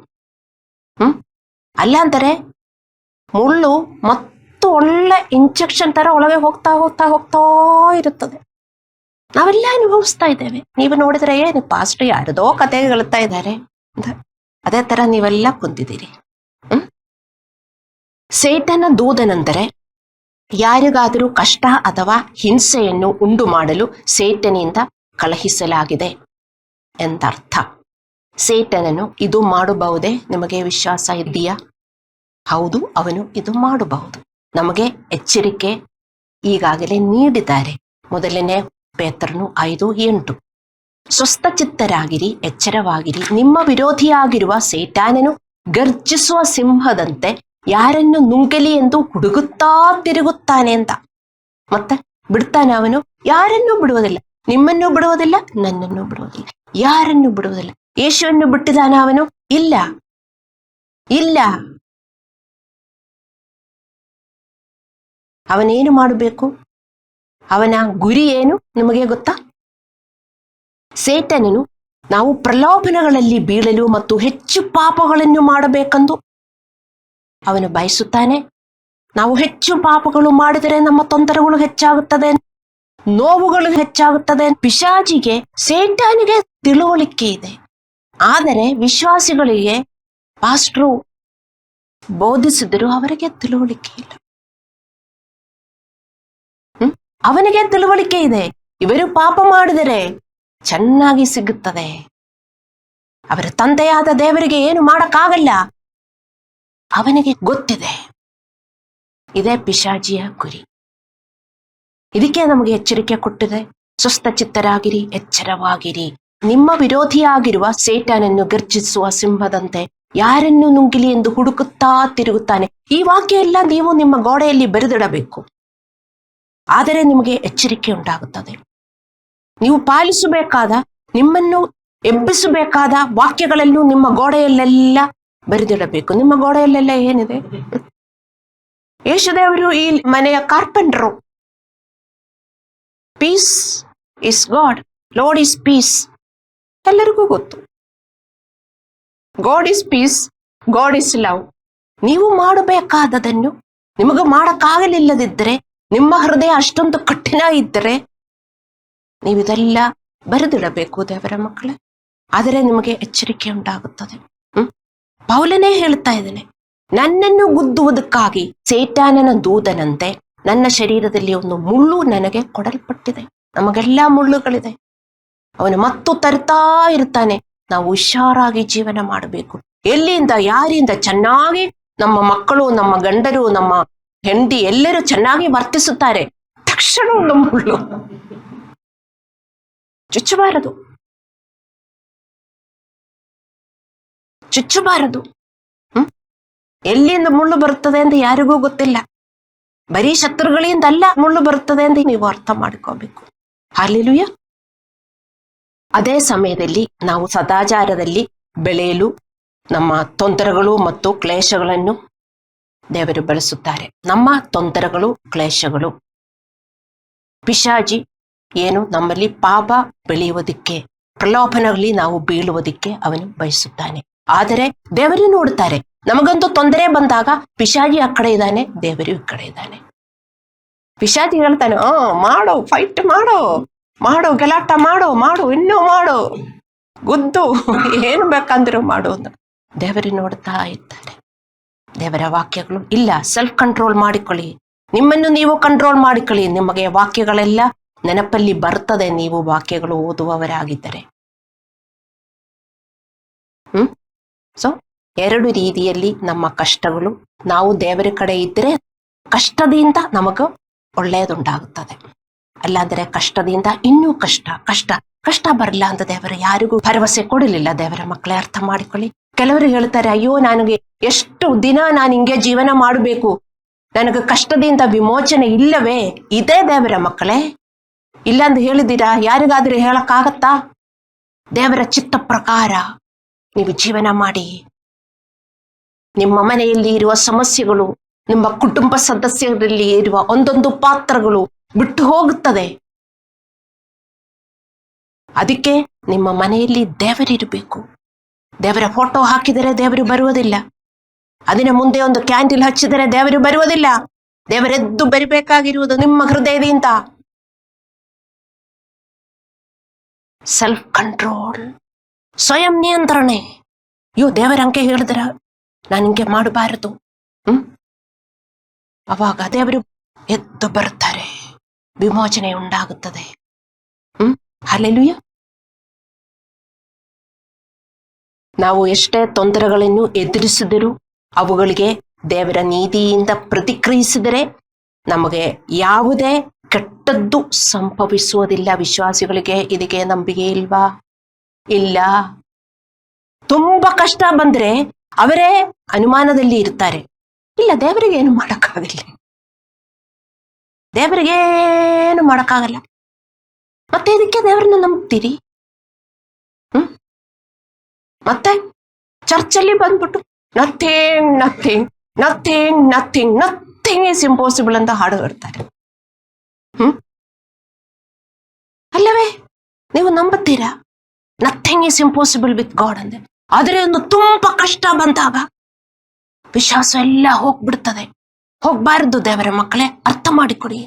[SPEAKER 1] ಅಲ್ಲ ಅಂದರೆ ಮುಳ್ಳು ಮತ್ತು ಒಳ್ಳೆ ಇಂಜೆಕ್ಷನ್ ತರ ಒಳಗೆ ಹೋಗ್ತಾ ಹೋಗ್ತಾ ಹೋಗ್ತಾ ಇರುತ್ತದೆ. ನಾವೆಲ್ಲ ಅನುಭವಿಸ್ತಾ ಇದ್ದೇವೆ. ನೀವು ನೋಡಿದ್ರೆ ಏನು ಪಾಸ್ಟ್ ಯಾರದೋ ಕತೆ ಹೇಳ್ತಾ ಇದ್ದಾರೆ, ಅದೇ ತರ ನೀವೆಲ್ಲ ಕುಂತಿದ್ದೀರಿ. ಸೇಟನ ದೂತನೆಂದರೆ ಯಾರಿಗಾದರೂ ಕಷ್ಟ ಅಥವಾ ಹಿಂಸೆಯನ್ನು ಉಂಟು ಮಾಡಲು ಸೇಟನಿಂದ ಕಳುಹಿಸಲಾಗಿದೆ ಎಂದರ್ಥ. ಸೇಟನನು ಇದು ಮಾಡಬಹುದೇ? ನಿಮಗೆ ವಿಶ್ವಾಸ ಇದೆಯಾ? ಹೌದು, ಅವನು ಇದು ಮಾಡಬಹುದು. ನಮಗೆ ಎಚ್ಚರಿಕೆ ಈಗಾಗಲೇ ನೀಡಿದ್ದಾರೆ. ಮೊದಲನೇ ಪೇತ್ರನು 5:8. ಸ್ವಸ್ಥಚಿತ್ತರಾಗಿರಿ, ಎಚ್ಚರವಾಗಿರಿ. ನಿಮ್ಮ ವಿರೋಧಿಯಾಗಿರುವ ಸೇಟಾನನು ಗರ್ಜಿಸುವ ಸಿಂಹದಂತೆ ಯಾರನ್ನು ನುಂಗಲಿ ಎಂದು ಹುಡುಗುತ್ತಾ ತಿರುಗುತ್ತಾನೆ ಅಂತ. ಮತ್ತೆ ಬಿಡ್ತಾನೆ ಅವನು? ಯಾರನ್ನೂ ಬಿಡುವುದಿಲ್ಲ. ನಿಮ್ಮನ್ನು ಬಿಡುವುದಿಲ್ಲ, ನನ್ನನ್ನು ಬಿಡುವುದಿಲ್ಲ, ಯಾರನ್ನು ಬಿಡುವುದಿಲ್ಲ. ಯೇಸುವನ್ನು ಬಿಟ್ಟಿದಾನ ಅವನು? ಇಲ್ಲ, ಇಲ್ಲ. ಅವನೇನು ಮಾಡಬೇಕು? ಅವನ ಗುರಿ ಏನು ನಿಮಗೆ ಗೊತ್ತಾ? ಸೇಟನನು ನಾವು ಪ್ರಲೋಭನೆಗಳಲ್ಲಿ ಬೀಳಲು ಮತ್ತು ಹೆಚ್ಚು ಪಾಪಗಳನ್ನು ಮಾಡಬೇಕೆಂದು ಅವನು ಬಯಸುತ್ತಾನೆ. ನಾವು ಹೆಚ್ಚು ಪಾಪಗಳು ಮಾಡಿದರೆ ನಮ್ಮ ತೊಂದರೆಗಳು ಹೆಚ್ಚಾಗುತ್ತದೆ, ನೋವುಗಳು ಹೆಚ್ಚಾಗುತ್ತದೆ. ಪಿಶಾಚಿಗೆ, ಸೇಟಾನಿಗೆ ತಿಳುವಳಿಕೆ ಇದೆ. ಆದರೆ ವಿಶ್ವಾಸಿಗಳಿಗೆ ಪಾಸ್ಟ್ರು ಬೋಧಿಸಿದರು, ಅವರಿಗೆ ತಿಳುವಳಿಕೆ ಇಲ್ಲ. ಅವನಿಗೆ ತಿಳುವಳಿಕೆ ಇದೆ. ಇವರು ಪಾಪ ಮಾಡಿದರೆ ಚೆನ್ನಾಗಿ ಸಿಗುತ್ತದೆ. ಅವರ ತಂದೆಯಾದ ದೇವರಿಗೆ ಏನು ಮಾಡಕ್ಕಾಗಲ್ಲ, ಅವನಿಗೆ ಗೊತ್ತಿದೆ. ಇದೇ ಪಿಶಾಚಿಯ ಗುರಿ. ಇದಕ್ಕೆ ನಮಗೆ ಎಚ್ಚರಿಕೆ ಕೊಟ್ಟಿದೆ. ಸ್ವಸ್ಥಚಿತ್ತರಾಗಿರಿ, ಎಚ್ಚರವಾಗಿರಿ. ನಿಮ್ಮ ವಿರೋಧಿಯಾಗಿರುವ ಸೇಟನನ್ನು ಗರ್ಜಿಸುವ ಸಿಂಹದಂತೆ ಯಾರನ್ನು ನುಂಗಿಲಿ ಎಂದು ಹುಡುಕುತ್ತಾ ತಿರುಗುತ್ತಾನೆ. ಈ ವಾಕ್ಯ ಎಲ್ಲ ನೀವು ನಿಮ್ಮ ಗೋಡೆಯಲ್ಲಿ ಬರೆದಿಡಬೇಕು. ಆದರೆ ನಿಮಗೆ ಎಚ್ಚರಿಕೆ ಉಂಟಾಗುತ್ತದೆ. ನೀವು ಪಾಲಿಸಬೇಕಾದ, ನಿಮ್ಮನ್ನು ಎಬ್ಬಿಸಬೇಕಾದ ವಾಕ್ಯಗಳಲ್ಲೂ ನಿಮ್ಮ ಗೋಡೆಯಲ್ಲೆಲ್ಲ ಬರೆದಿಡಬೇಕು. ನಿಮ್ಮ ಗೋಡೆಯಲ್ಲೆಲ್ಲ ಏನಿದೆ? ಯೇಸುದೇವರು ಈ ಮನೆಯ carpenter. Peace is God, Lord is peace. ಎಲ್ಲರಿಗೂ ಗೊತ್ತು. God is peace, God is love. ನೀವು ಮಾಡಬೇಕಾದದನ್ನು ನಿಮಗೆ ಮಾಡಕ್ಕಾಗಲಿಲ್ಲದಿದ್ದರೆ, ನಿಮ್ಮ ಹೃದಯ ಅಷ್ಟೊಂದು ಕಠಿಣ ಇದ್ದರೆ, ನೀವಿದೆಲ್ಲ ಬರೆದಿಡಬೇಕು ದೇವರ ಮಕ್ಕಳೇ. ಆದರೆ ನಿಮಗೆ ಎಚ್ಚರಿಕೆ ಉಂಟಾಗುತ್ತದೆ. ಪೌಲನೇ ಹೇಳ್ತಾ ಇದ್ದಾನೆ, ನನ್ನನ್ನು ಗುದ್ದುವುದಕ್ಕಾಗಿ ಸೇಟಾನನ ದೂತನಂತೆ ನನ್ನ ಶರೀರದಲ್ಲಿ ಒಂದು ಮುಳ್ಳು ನನಗೆ ಕೊಡಲ್ಪಟ್ಟಿದೆ. ನಮಗೆಲ್ಲ ಮುಳ್ಳುಗಳಿದೆ. ಅವನು ಮತ್ತು ತರ್ತಾ ಇರ್ತಾನೆ. ನಾವು ಹುಷಾರಾಗಿ ಜೀವನ ಮಾಡಬೇಕು. ಎಲ್ಲಿಂದ, ಯಾರಿಂದ ಚೆನ್ನಾಗಿ ನಮ್ಮ ಮಕ್ಕಳು, ನಮ್ಮ ಗಂಡರು, ನಮ್ಮ ಹೆಂಡತಿ ಎಲ್ಲರೂ ಚೆನ್ನಾಗಿ ವರ್ತಿಸುತ್ತಾರೆ, ತಕ್ಷಣ ಒಂದು ಮುಳ್ಳು ಚುಚ್ಚಬಾರದು, ಚುಚ್ಚಬಾರದು. ಎಲ್ಲಿಂದ ಮುಳ್ಳು ಬರುತ್ತದೆ ಅಂತ ಯಾರಿಗೂ ಗೊತ್ತಿಲ್ಲ. ಬರೀ ಶತ್ರುಗಳಿಂದ ಅಲ್ಲ ಮುಳ್ಳು ಬರುತ್ತದೆ ಅಂತ ನೀವು ಅರ್ಥ ಮಾಡಿಕೋಬೇಕು. ಹಲ್ಲೆಲೂಯಾ. ಅದೇ ಸಮಯದಲ್ಲಿ ನಾವು ಸದಾಚಾರದಲ್ಲಿ ಬೆಳೆಯಲು ನಮ್ಮ ತೊಂದರೆಗಳು ಮತ್ತು ಕ್ಲೇಶಗಳನ್ನು ದೇವರು ಬಳಸುತ್ತಾರೆ. ನಮ್ಮ ತೊಂದರೆಗಳು, ಕ್ಲೇಶಗಳು, ಪಿಶಾಚಿ ಏನು ನಮ್ಮಲ್ಲಿ ಪಾಪ ಬೆಳೆಯುವುದಕ್ಕೆ, ಪ್ರಲೋಭನೆಗಳಲ್ಲಿ ನಾವು ಬೀಳುವುದಕ್ಕೆ ಅವನು ಬಯಸುತ್ತಾನೆ. ಆದರೆ ದೇವರು ನೋಡ್ತಾರೆ. ನಮಗಂತೂ ತೊಂದರೆ ಬಂದಾಗ ಪಿಶಾಚಿ ಆ ಕಡೆ ಇದ್ದಾನೆ, ದೇವರು ಈ ಕಡೆ ಇದ್ದಾನೆ. ಪಿಶಾಚಿ ಹೇಳ್ತಾನೆ, ಮಾಡೋ, ಫೈಟ್ ಮಾಡೋ, ಮಾಡೋ, ಗಲಾಟ ಮಾಡೋ, ಮಾಡು, ಇನ್ನೂ ಮಾಡು, ಗುದ್ದು, ಏನು ಬೇಕಂದ್ರು ಮಾಡು ಅಂತ ದೇವರು ನೋಡ್ತಾ ಇದ್ದಾರೆ. ದೇವರ ವಾಕ್ಯಗಳು ಇಲ್ಲ. ಸೆಲ್ಫ್ ಕಂಟ್ರೋಲ್ ಮಾಡಿಕೊಳ್ಳಿ. ನಿಮ್ಮನ್ನು ನೀವು ಕಂಟ್ರೋಲ್ ಮಾಡಿಕೊಳ್ಳಿ. ನಿಮಗೆ ವಾಕ್ಯಗಳೆಲ್ಲ ನೆನಪಲ್ಲಿ ಬರ್ತದೆ, ನೀವು ವಾಕ್ಯಗಳು ಓದುವವರಾಗಿದ್ದರೆ. ಸೊ 2 ರೀತಿಯಲ್ಲಿ ನಮ್ಮ ಕಷ್ಟಗಳು, ನಾವು ದೇವರ ಕಡೆ ಇದ್ರೆ ಕಷ್ಟದಿಂದ ನಮಗೂ ಒಳ್ಳೆಯದುಂಟಾಗುತ್ತದೆ. ಅಲ್ಲಾಂದ್ರೆ ಕಷ್ಟದಿಂದ ಇನ್ನೂ ಕಷ್ಟ ಕಷ್ಟ ಕಷ್ಟ ಬರಲ್ಲ ಅಂತ ದೇವರು ಯಾರಿಗೂ ಭರವಸೆ ಕೊಡಲಿಲ್ಲ. ದೇವರ ಮಕ್ಕಳೇ ಅರ್ಥ ಮಾಡಿಕೊಳ್ಳಿ. ಕೆಲವರು ಹೇಳ್ತಾರೆ, ಅಯ್ಯೋ ನನಗೆ ಎಷ್ಟು ದಿನ ನಾನು ಹಿಂಗೆ ಜೀವನ ಮಾಡಬೇಕು, ನನಗೆ ಕಷ್ಟದಿಂದ ವಿಮೋಚನೆ ಇಲ್ಲವೇ? ಇದೇ ದೇವರ ಮಕ್ಕಳೇ. ಇಲ್ಲಂದು ಹೇಳಿದ್ದೀರಾ? ಯಾರಿಗಾದ್ರೂ ಹೇಳಕ್ಕಾಗತ್ತಾ? ದೇವರ ಚಿತ್ತ ಪ್ರಕಾರ ನೀವು ಜೀವನ ಮಾಡಿ. ನಿಮ್ಮ ಮನೆಯಲ್ಲಿ ಇರುವ ಸಮಸ್ಯೆಗಳು, ನಿಮ್ಮ ಕುಟುಂಬ ಸದಸ್ಯರಲ್ಲಿ ಇರುವ ಒಂದೊಂದು ಪಾತ್ರಗಳು ಬಿಟ್ಟು ಹೋಗುತ್ತದೆ. ಅದಕ್ಕೆ ನಿಮ್ಮ ಮನೆಯಲ್ಲಿ ದೇವರಿರಬೇಕು. ದೇವರ ಫೋಟೋ ಹಾಕಿದರೆ ದೇವರು ಬರುವುದಿಲ್ಲ. ಅದರ ಮುಂದೆ ಒಂದು ಕ್ಯಾಂಡಲ್ ಹಚ್ಚಿದರೆ ದೇವರು ಬರುವುದಿಲ್ಲ. ದೇವರೆದ್ದು ಬರಬೇಕಾಗಿರುವುದು ನಿಮ್ಮ ಹೃದಯದಿಂದ. ಸೆಲ್ಫ್ ಕಂಟ್ರೋಲ್, ಸ್ವಯಂ ನಿಯಂತ್ರಣೆ. ದೇವರ ಅಂಕೆ ಹೇಳಿದ್ರ ನಾನು ಹಿಂಗೆ ಮಾಡಬಾರದು. ಅವಾಗ ದೇವರು ಎದ್ದು ಬರ್ತಾರೆ, ವಿಮೋಚನೆ ಉಂಟಾಗುತ್ತದೆ. ಹಲ್ಲೆಲೂಯ. ನಾವು ಎಷ್ಟೇ ತೊಂದರೆಗಳನ್ನು ಎದುರಿಸಿದರೂ ಅವುಗಳಿಗೆ ದೇವರ ನೀತಿಯಿಂದ ಪ್ರತಿಕ್ರಿಯಿಸಿದರೆ ನಮಗೆ ಯಾವುದೇ ಕೆಟ್ಟದ್ದು ಸಂಭವಿಸುವುದಿಲ್ಲ. ವಿಶ್ವಾಸಿಗಳಿಗೆ ಇದಕ್ಕೆ ನಂಬಿಕೆ ಇಲ್ವಾ? ಇಲ್ಲ. ತುಂಬಾ ಕಷ್ಟ ಬಂದ್ರೆ ಅವರೇ ಅನುಮಾನದಲ್ಲಿ ಇರ್ತಾರೆ. ಇಲ್ಲ, ದೇವರಿಗೆ ಏನು ಮಾಡಕ್ಕಾಗಲ್ಲ, ದೇವರಿಗೇನು ಮಾಡಕ್ಕಾಗಲ್ಲ. ಮತ್ತೆ ಇದಕ್ಕೆ ದೇವರನ್ನ ನಂಬ್ತೀರಿ? ಮತ್ತೆ ಚರ್ಚಲ್ಲಿ ಬಂದ್ಬಿಟ್ಟು nothing nothing nothing nothing nothing is impossible ಅಂತ ಹಾಡು ಹೇಳ್ತಾರೆ. ಅಲ್ಲವೇ? ನೀವು ನಂಬುತ್ತೀರಾ? Nothing is impossible with God ಅಂದೆ. ಆದರೆ ಒಂದು ತುಂಬಾ ಕಷ್ಟ ಬಂದಾಗ ವಿಶ್ವಾಸ ಎಲ್ಲ ಹೋಗ್ಬಿಡ್ತದೆ. ಹೋಗ್ಬಾರದು. ದೇವರ ಮಕ್ಕಳೇ, ಅರ್ಥ ಮಾಡಿಕೊಡಿ.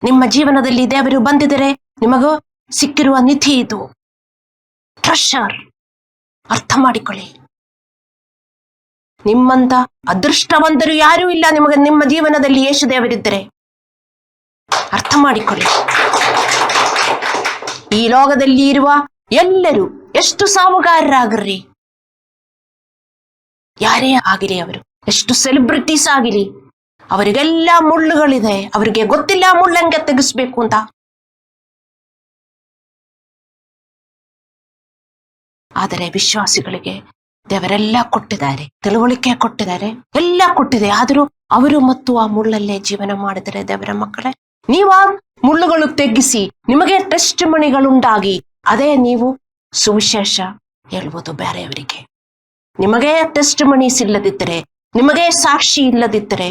[SPEAKER 1] ನಿಮ್ಮ ಜೀವನದಲ್ಲಿ ದೇವರು ಬಂದಿದರೆ ನಿಮಗೂ ಸಿಕ್ಕಿರುವ ನಿಧಿ ಇದು, ಟ್ರೆಷರ್. ಅರ್ಥ ಮಾಡಿಕೊಳ್ಳಿ. ನಿಮ್ಮಂತ ಅದೃಷ್ಟವಂತರು ಯಾರೂ ಇಲ್ಲ ನಿಮಗೆ ನಿಮ್ಮ ಜೀವನದಲ್ಲಿ ಯೇಸು ದೇವರಿದ್ದರೆ. ಅರ್ಥ ಮಾಡಿಕೊಳ್ಳಿ. ಈ ಲೋಕದಲ್ಲಿ ಇರುವ ಎಲ್ಲರೂ ಎಷ್ಟು ಸಾವುಗಾರರಾಗ್ರಿ, ಯಾರೇ ಆಗಿರಿ, ಅವರು ಎಷ್ಟು ಸೆಲೆಬ್ರಿಟೀಸ್ ಆಗಿರಿ, ಅವರಿಗೆಲ್ಲ ಮುಳ್ಳುಗಳಿದೆ. ಅವರಿಗೆ ಗೊತ್ತಿಲ್ಲ ಮುಳ್ಳಂಗೆ ತೆಗಿಸ್ಬೇಕು ಅಂತ. ಆದರೆ ವಿಶ್ವಾಸಿಗಳಿಗೆ ದೇವರೆಲ್ಲ ಕೊಟ್ಟಿದ್ದಾರೆ, ತಿಳುವಳಿಕೆ ಕೊಟ್ಟಿದ್ದಾರೆ, ಎಲ್ಲ ಕೊಟ್ಟಿದೆ. ಆದರೂ ಅವರು ಮತ್ತು ಆ ಮುಳ್ಳಲ್ಲೇ ಜೀವನ ಮಾಡಿದರೆ ದೇವರ ಮಕ್ಕಳೇ, ನೀವು ಆ ಮುಳ್ಳುಗಳು ತೆಗ್ಗಿಸಿ ನಿಮಗೆ ಟೆಸ್ಟ್ ಮಣಿಗಳುಂಟಾಗಿ ಅದೇ ನೀವು ಸುವಿಶೇಷ ಹೇಳ್ಬೋದು ಬೇರೆಯವರಿಗೆ. ನಿಮಗೆ ಟೆಸ್ಟ್ ಮಣೀಸ್ ಇಲ್ಲದಿದ್ದರೆ, ನಿಮಗೆ ಸಾಕ್ಷಿ ಇಲ್ಲದಿದ್ದರೆ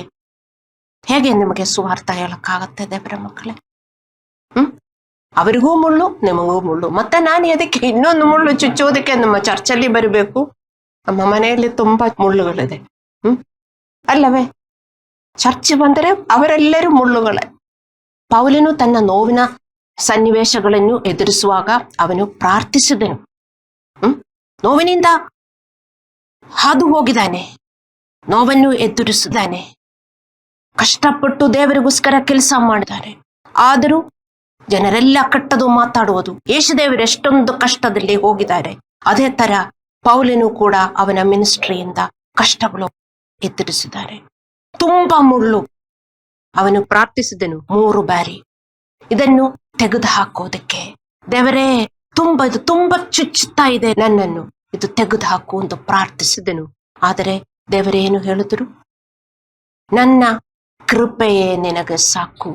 [SPEAKER 1] ಹೇಗೆ ನಿಮಗೆ ಸುವಾರ್ಥ ಹೇಳಕ್ಕಾಗತ್ತೆ ದೇವರ ಮಕ್ಕಳೇ? ಅವರಿಗೂ ಮುಳ್ಳು, ನಿಮಗೂ ಮುಳ್ಳು. ಮತ್ತೆ ನಾನು ಅದಕ್ಕೆ ಇನ್ನೊಂದು ಮುಳ್ಳು ಚುಚ್ಚೋದಕ್ಕೆ ನಮ್ಮ ಚರ್ಚಲ್ಲಿ ಬರಬೇಕು? ನಮ್ಮ ಮನೆಯಲ್ಲಿ ತುಂಬಾ ಮುಳ್ಳುಗಳಿದೆ, ಅಲ್ಲವೇ? ಚರ್ಚ್ ಬಂದರೆ ಅವರೆಲ್ಲರೂ ಮುಳ್ಳುಗಳೇ. ಪೌಲನು ತನ್ನ ನೋವಿನ ಸನ್ನಿವೇಶಗಳನ್ನು ಎದುರಿಸುವಾಗ ಅವನು ಪ್ರಾರ್ಥಿಸಿದನು. ನೋವಿನಿಂದ ಹಾದು ಹೋಗಿದ್ದಾನೆ, ನೋವನ್ನು ಎದುರಿಸಿದ್ದಾನೆ, ಕಷ್ಟಪಟ್ಟು ದೇವರಿಗೋಸ್ಕರ ಕೆಲಸ ಮಾಡಿದ್ದಾನೆ. ಆದರೂ ಜನರೆಲ್ಲ ಕೆಟ್ಟದು ಮಾತಾಡುವುದು. ಯೇಸುದೇವರು ಎಷ್ಟೊಂದು ಕಷ್ಟದಲ್ಲಿ ಹೋಗಿದ್ದಾರೆ. ಅದೇ ತರ ಪೌಲನು ಕೂಡ ಅವನ ಮಿನಿಸ್ಟ್ರಿಯಿಂದ ಕಷ್ಟಗಳು ಎದುರಿಸಿದ್ದಾರೆ. ತುಂಬಾ ಮುಳ್ಳು. ಅವನು ಪ್ರಾರ್ಥಿಸಿದನು 3 ಬಾರಿ ಇದನ್ನು ತೆಗೆದು ಹಾಕೋದಕ್ಕೆ. ದೇವರೇ, ಇದು ತುಂಬಾ ಚುಚ್ಚುತ್ತಾ ಇದೆ ನನ್ನನ್ನು, ಇದು ತೆಗೆದು ಹಾಕು ಎಂದು ಪ್ರಾರ್ಥಿಸಿದನು. ಆದರೆ ದೇವರೇನು ಹೇಳಿದ್ರು? ನನ್ನ ಕೃಪೆಯೇ ನಿನಗೆ ಸಾಕು,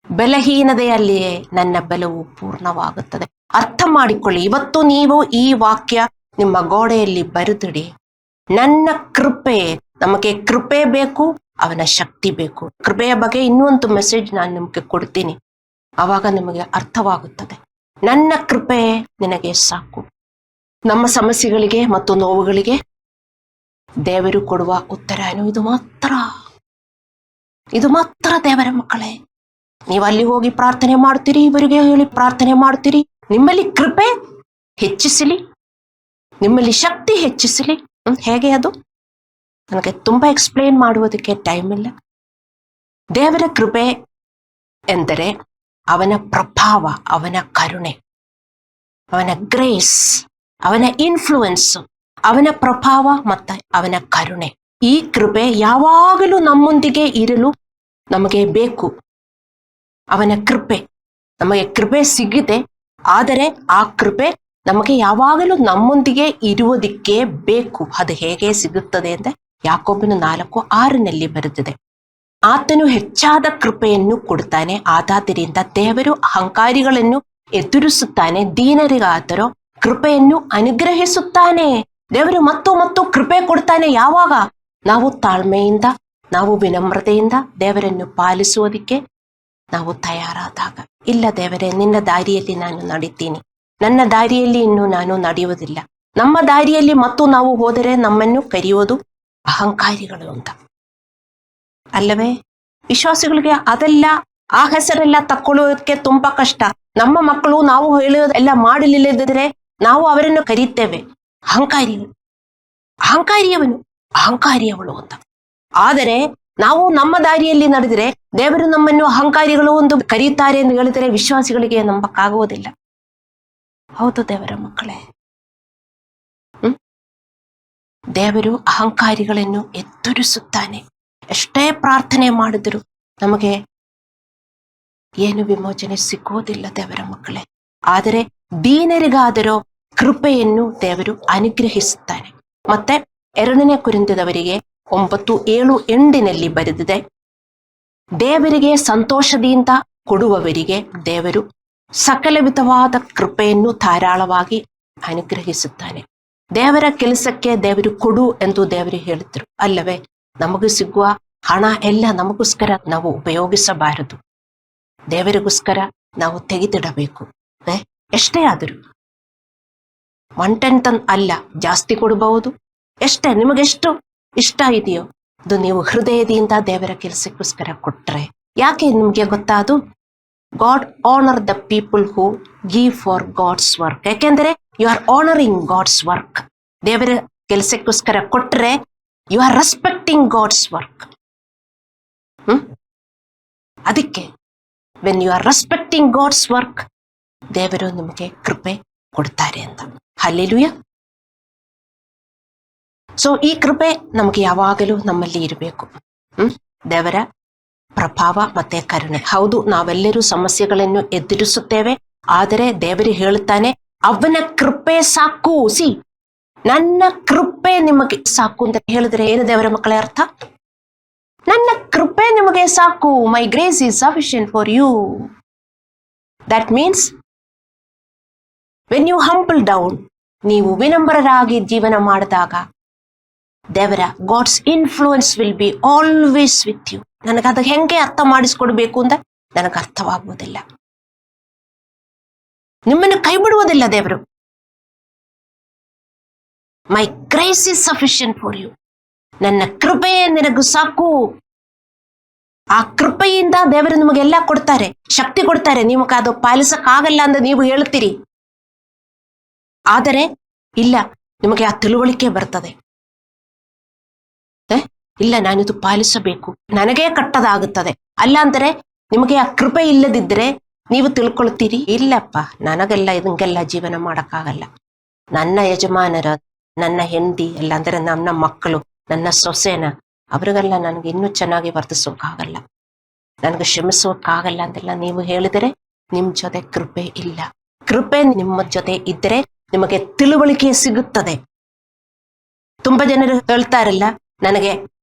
[SPEAKER 1] ಬಲಹೀನತೆಯಲ್ಲಿಯೇ ನನ್ನ ಬಲವು ಪೂರ್ಣವಾಗುತ್ತದೆ. ಅರ್ಥ ಮಾಡಿಕೊಳ್ಳಿ. ಇವತ್ತು ನೀವು ಈ ವಾಕ್ಯ ನಿಮ್ಮ ಗೋಡೆಯಲ್ಲಿ ಬರೆದಿಡಿ. ನನ್ನ ಕೃಪೆ. ನಮಗೆ ಕೃಪೆ ಬೇಕು, ಅವನ ಶಕ್ತಿ ಬೇಕು. ಕೃಪೆಯ ಬಗ್ಗೆ ಇನ್ನೊಂದು ಮೆಸೇಜ್ ನಾನು ನಿಮಗೆ ಕೊಡ್ತೀನಿ, ಆವಾಗ ನಿಮಗೆ ಅರ್ಥವಾಗುತ್ತದೆ. ನನ್ನ ಕೃಪೆ ನಿನಗೆ ಸಾಕು. ನಮ್ಮ ಸಮಸ್ಯೆಗಳಿಗೆ ಮತ್ತು ನೋವುಗಳಿಗೆ ದೇವರು ಕೊಡುವ ಉತ್ತರ ಏನು? ಇದು ಮಾತ್ರ ದೇವರ ಮಕ್ಕಳೇ. ನೀವು ಅಲ್ಲಿ ಹೋಗಿ ಪ್ರಾರ್ಥನೆ ಮಾಡ್ತೀರಿ, ಇವರಿಗೆ ಹೇಳಿ ಪ್ರಾರ್ಥನೆ ಮಾಡ್ತೀರಿ. ನಿಮ್ಮಲ್ಲಿ ಕೃಪೆ ಹೆಚ್ಚಿಸಲಿ, ನಿಮ್ಮಲ್ಲಿ ಶಕ್ತಿ ಹೆಚ್ಚಿಸಲಿ. ಹೇಗೆ ಅದು? ನನಗೆ ತುಂಬಾ ಎಕ್ಸ್ಪ್ಲೇನ್ ಮಾಡುವುದಕ್ಕೆ ಟೈಮ್ ಇಲ್ಲ. ದೇವರ ಕೃಪೆ ಎಂದರೆ ಅವನ ಪ್ರಭಾವ, ಅವನ ಕರುಣೆ, ಅವನ ಗ್ರೇಸ್, ಅವನ ಇನ್ಫ್ಲೂಯೆನ್ಸ್, ಅವನ ಪ್ರಭಾವ ಮತ್ತು ಅವನ ಕರುಣೆ. ಈ ಕೃಪೆ ಯಾವಾಗಲೂ ನಮ್ಮೊಂದಿಗೆ ಇರಲು ನಮಗೆ ಬೇಕು. ಅವನ ಕೃಪೆ, ನಮಗೆ ಕೃಪೆ ಸಿಗಿದೆ, ಆದರೆ ಆ ಕೃಪೆ ನಮಗೆ ಯಾವಾಗಲೂ ನಮ್ಮೊಂದಿಗೆ ಇರುವುದಕ್ಕೆ ಬೇಕು. ಅದು ಹೇಗೆ ಸಿಗುತ್ತದೆ ಅಂದ್ರೆ ಯಾಕೋಬನ 4:6 ಬರುತ್ತದೆ. ಆತನು ಹೆಚ್ಚಾದ ಕೃಪೆಯನ್ನು ಕೊಡುತ್ತಾನೆ, ಆದಾದ್ದರಿಂದ ದೇವರು ಅಹಂಕಾರಿಗಳನ್ನು ಎದುರಿಸುತ್ತಾನೆ, ದೀನರಿಗಾದರೂ ಕೃಪೆಯನ್ನು ಅನುಗ್ರಹಿಸುತ್ತಾನೆ. ದೇವರು ಮತ್ತು ಕೃಪೆ ಕೊಡ್ತಾನೆ. ಯಾವಾಗ? ನಾವು ತಾಳ್ಮೆಯಿಂದ, ನಾವು ವಿನಮ್ರತೆಯಿಂದ ದೇವರನ್ನು ಪಾಲಿಸುವುದಕ್ಕೆ ನಾವು ತಯಾರಾದಾಗ. ಇಲ್ಲ ದೇವರೇ, ನಿನ್ನ ದಾರಿಯಲ್ಲಿ ನಾನು ನಡೀತೀನಿ, ನನ್ನ ದಾರಿಯಲ್ಲಿ ಇನ್ನು ನಾನು ನಡೆಯುವುದಿಲ್ಲ. ನಮ್ಮ ದಾರಿಯಲ್ಲಿ ಮತ್ತು ನಾವು ಹೋದರೆ ನಮ್ಮನ್ನು ಕರೆಯುವುದು ಅಹಂಕಾರಿಗಳು ಅಂತ. ಅಲ್ಲವೇ? ವಿಶ್ವಾಸಿಗಳಿಗೆ ಅದೆಲ್ಲ, ಆ ಹೆಸರೆಲ್ಲ ತಕ್ಕೊಳ್ಳೋದಕ್ಕೆ ತುಂಬಾ ಕಷ್ಟ. ನಮ್ಮ ಮಕ್ಕಳು ನಾವು ಹೇಳೋದೆಲ್ಲ ಮಾಡಲಿಲ್ಲದಿದ್ರೆ ನಾವು ಅವರನ್ನು ಕರೀತೇವೆ ಅಹಂಕಾರಿಗಳು, ಅಹಂಕಾರಿಯವನು, ಅಹಂಕಾರಿಯವಳು ಅಂತ. ಆದರೆ ನಾವು ನಮ್ಮ ದಾರಿಯಲ್ಲಿ ನಡೆದರೆ ದೇವರು ನಮ್ಮನ್ನು ಅಹಂಕಾರಿಗಳು ಎಂದು ಕರೀತಾರೆ ಎಂದು ಹೇಳಿದರೆ ವಿಶ್ವಾಸಿಗಳಿಗೆ ನಂಬಕ್ಕಾಗುವುದಿಲ್ಲ. ಹೌದು ದೇವರ ಮಕ್ಕಳೇ, ದೇವರು ಅಹಂಕಾರಿಗಳನ್ನು ಎದುರಿಸುತ್ತಾನೆ. ಎಷ್ಟೇ ಪ್ರಾರ್ಥನೆ ಮಾಡಿದ್ರು ನಮಗೆ ಏನು ವಿಮೋಚನೆ ಸಿಗೋದಿಲ್ಲ ದೇವರ ಮಕ್ಕಳೇ. ಆದರೆ ದೀನರಿಗಾದರೂ ಕೃಪೆಯನ್ನು ದೇವರು ಅನುಗ್ರಹಿಸುತ್ತಾನೆ. ಮತ್ತೆ 2 ಕೊರಿಂಥದವರಿಗೆ 9:7-8 ಬರೆದಿದೆ, ದೇವರಿಗೆ ಸಂತೋಷದಿಂದ ಕೊಡುವವರಿಗೆ ದೇವರು ಸಕಲ ವಿಧವಾದ ಕೃಪೆಯನ್ನು ಧಾರಾಳವಾಗಿ ಅನುಗ್ರಹಿಸುತ್ತಾನೆ. ದೇವರ ಕೆಲಸಕ್ಕೆ ದೇವರು ಕೊಡು ಎಂದು ದೇವರು ಹೇಳಿದ್ರು ಅಲ್ಲವೇ? ನಮಗೂ ಸಿಗುವ ಹಣ ಎಲ್ಲ ನಮಗೋಸ್ಕರ ನಾವು ಉಪಯೋಗಿಸಬಾರದು, ದೇವರಿಗೋಸ್ಕರ ನಾವು ತೆಗೆದಿಡಬೇಕು. ಎಷ್ಟೇ ಆದರೂ 1/10 ಅಲ್ಲ, ಜಾಸ್ತಿ ಕೊಡಬಹುದು. ಎಷ್ಟೇ ನಿಮಗೆಷ್ಟು ಇಷ್ಟ ಇದೆಯೋ ಅದು ನೀವು ಹೃದಯದಿಂದ ದೇವರ ಕೆಲಸಕ್ಕೋಸ್ಕರ ಕೊಟ್ರೆ, ಯಾಕೆ ನಿಮ್ಗೆ ಗೊತ್ತಾದು? God honour the people who give for God's work. ಯಾಕೆಂದ್ರೆ you are honouring God's work. ದೇವರ ಕೆಲಸಕ್ಕೋಸ್ಕರ ಕೊಟ್ರೆ you are respecting God's work. ಅದಕ್ಕೆ when you are respecting God's work, ದೇವರು ನಿಮಗೆ ಕೃಪೆ ಕೊಡ್ತಾರೆ ಅಂತ. ಹಲ್ಲೆಲೂಯಾ. ಸೊ ಈ ಕೃಪೆ ನಮಗೆ ಯಾವಾಗಲೂ ನಮ್ಮಲ್ಲಿ ಇರಬೇಕು. ದೇವರ ಪ್ರಭಾವ ಮತ್ತೆ ಕರುಣೆ. ಹೌದು, ನಾವೆಲ್ಲರೂ ಸಮಸ್ಯೆಗಳನ್ನು ಎದುರಿಸುತ್ತೇವೆ, ಆದರೆ ದೇವರು ಹೇಳುತ್ತಾನೆ ಅವನ ಕೃಪೆ ಸಾಕು. ನನ್ನ ಕೃಪೆ ನಿಮಗೆ ಸಾಕು ಅಂತ ಹೇಳಿದ್ರೆ ಏನು ದೇವರ ಮಕ್ಕಳೇ ಅರ್ಥ? ನನ್ನ ಕೃಪೆ ನಿಮಗೆ ಸಾಕು. My grace is sufficient for you. That means when you humble down, ನೀವು ವಿನಮ್ರರಾಗಿ ಜೀವನ ಮಾಡಿದಾಗ ದೇವರ God's influence will be always with you. ನನಗದು ಹೆಂಗೆ ಅರ್ಥ ಮಾಡಿಸ್ಕೊಡ್ಬೇಕು ಅಂತ ನನಗೆ ಅರ್ಥವಾಗುವುದಿಲ್ಲ. ನಿಮ್ಮನ್ನು ಕೈ ಬಿಡುವುದಿಲ್ಲ ದೇವರು. My grace is sufficient for you. ನನ್ನ ಕೃಪೆ ನಿನಗೂ ಸಾಕು. ಆ ಕೃಪೆಯಿಂದ ದೇವರು ನಿಮಗೆಲ್ಲ ಕೊಡ್ತಾರೆ, ಶಕ್ತಿ ಕೊಡ್ತಾರೆ. ನಿಮಗೆ ಅದು ಪಾಲಿಸಕ್ಕಾಗಲ್ಲ ಅಂತ ನೀವು ಹೇಳ್ತೀರಿ, ಆದರೆ ಇಲ್ಲ, ನಿಮಗೆ ಆ ತಿಳುವಳಿಕೆ ಬರ್ತದೆ. ಇಲ್ಲ, ನಾನಿದು ಪಾಲಿಸಬೇಕು, ನನಗೇ ಕಟ್ಟದಾಗುತ್ತದೆ. ಅಲ್ಲ ಅಂದರೆ ನಿಮಗೆ ಆ ಕೃಪೆ ಇಲ್ಲದಿದ್ದರೆ ನೀವು ತಿಳ್ಕೊಳ್ತೀರಿ, ಇಲ್ಲಪ್ಪ ನನಗೆಲ್ಲ ಇದಂಗೆಲ್ಲ ಜೀವನ ಮಾಡಕ್ಕಾಗಲ್ಲ. ನನ್ನ ಯಜಮಾನರ, ನನ್ನ ಹೆಂಡತಿ ಎಲ್ಲ ಅಂದರೆ ನನ್ನ ಮಕ್ಕಳು, ನನ್ನ ಸೊಸೆನ, ಅವ್ರಿಗೆಲ್ಲ ನನಗೆ ಇನ್ನೂ ಚೆನ್ನಾಗಿ ವರ್ತಿಸೋಕ್ಕಾಗಲ್ಲ, ನನಗೆ ಶ್ರಮಿಸೋಕ್ಕಾಗಲ್ಲ ಅಂತೆಲ್ಲ ನೀವು ಹೇಳಿದರೆ ನಿಮ್ಮ ಜೊತೆ ಕೃಪೆ ಇಲ್ಲ. ಕೃಪೆ ನಿಮ್ಮ ಜೊತೆ ಇದ್ದರೆ ನಿಮಗೆ ತಿಳುವಳಿಕೆ ಸಿಗುತ್ತದೆ. ತುಂಬಾ ಜನರು ಹೇಳ್ತಾರಲ್ಲ, ನನಗೆ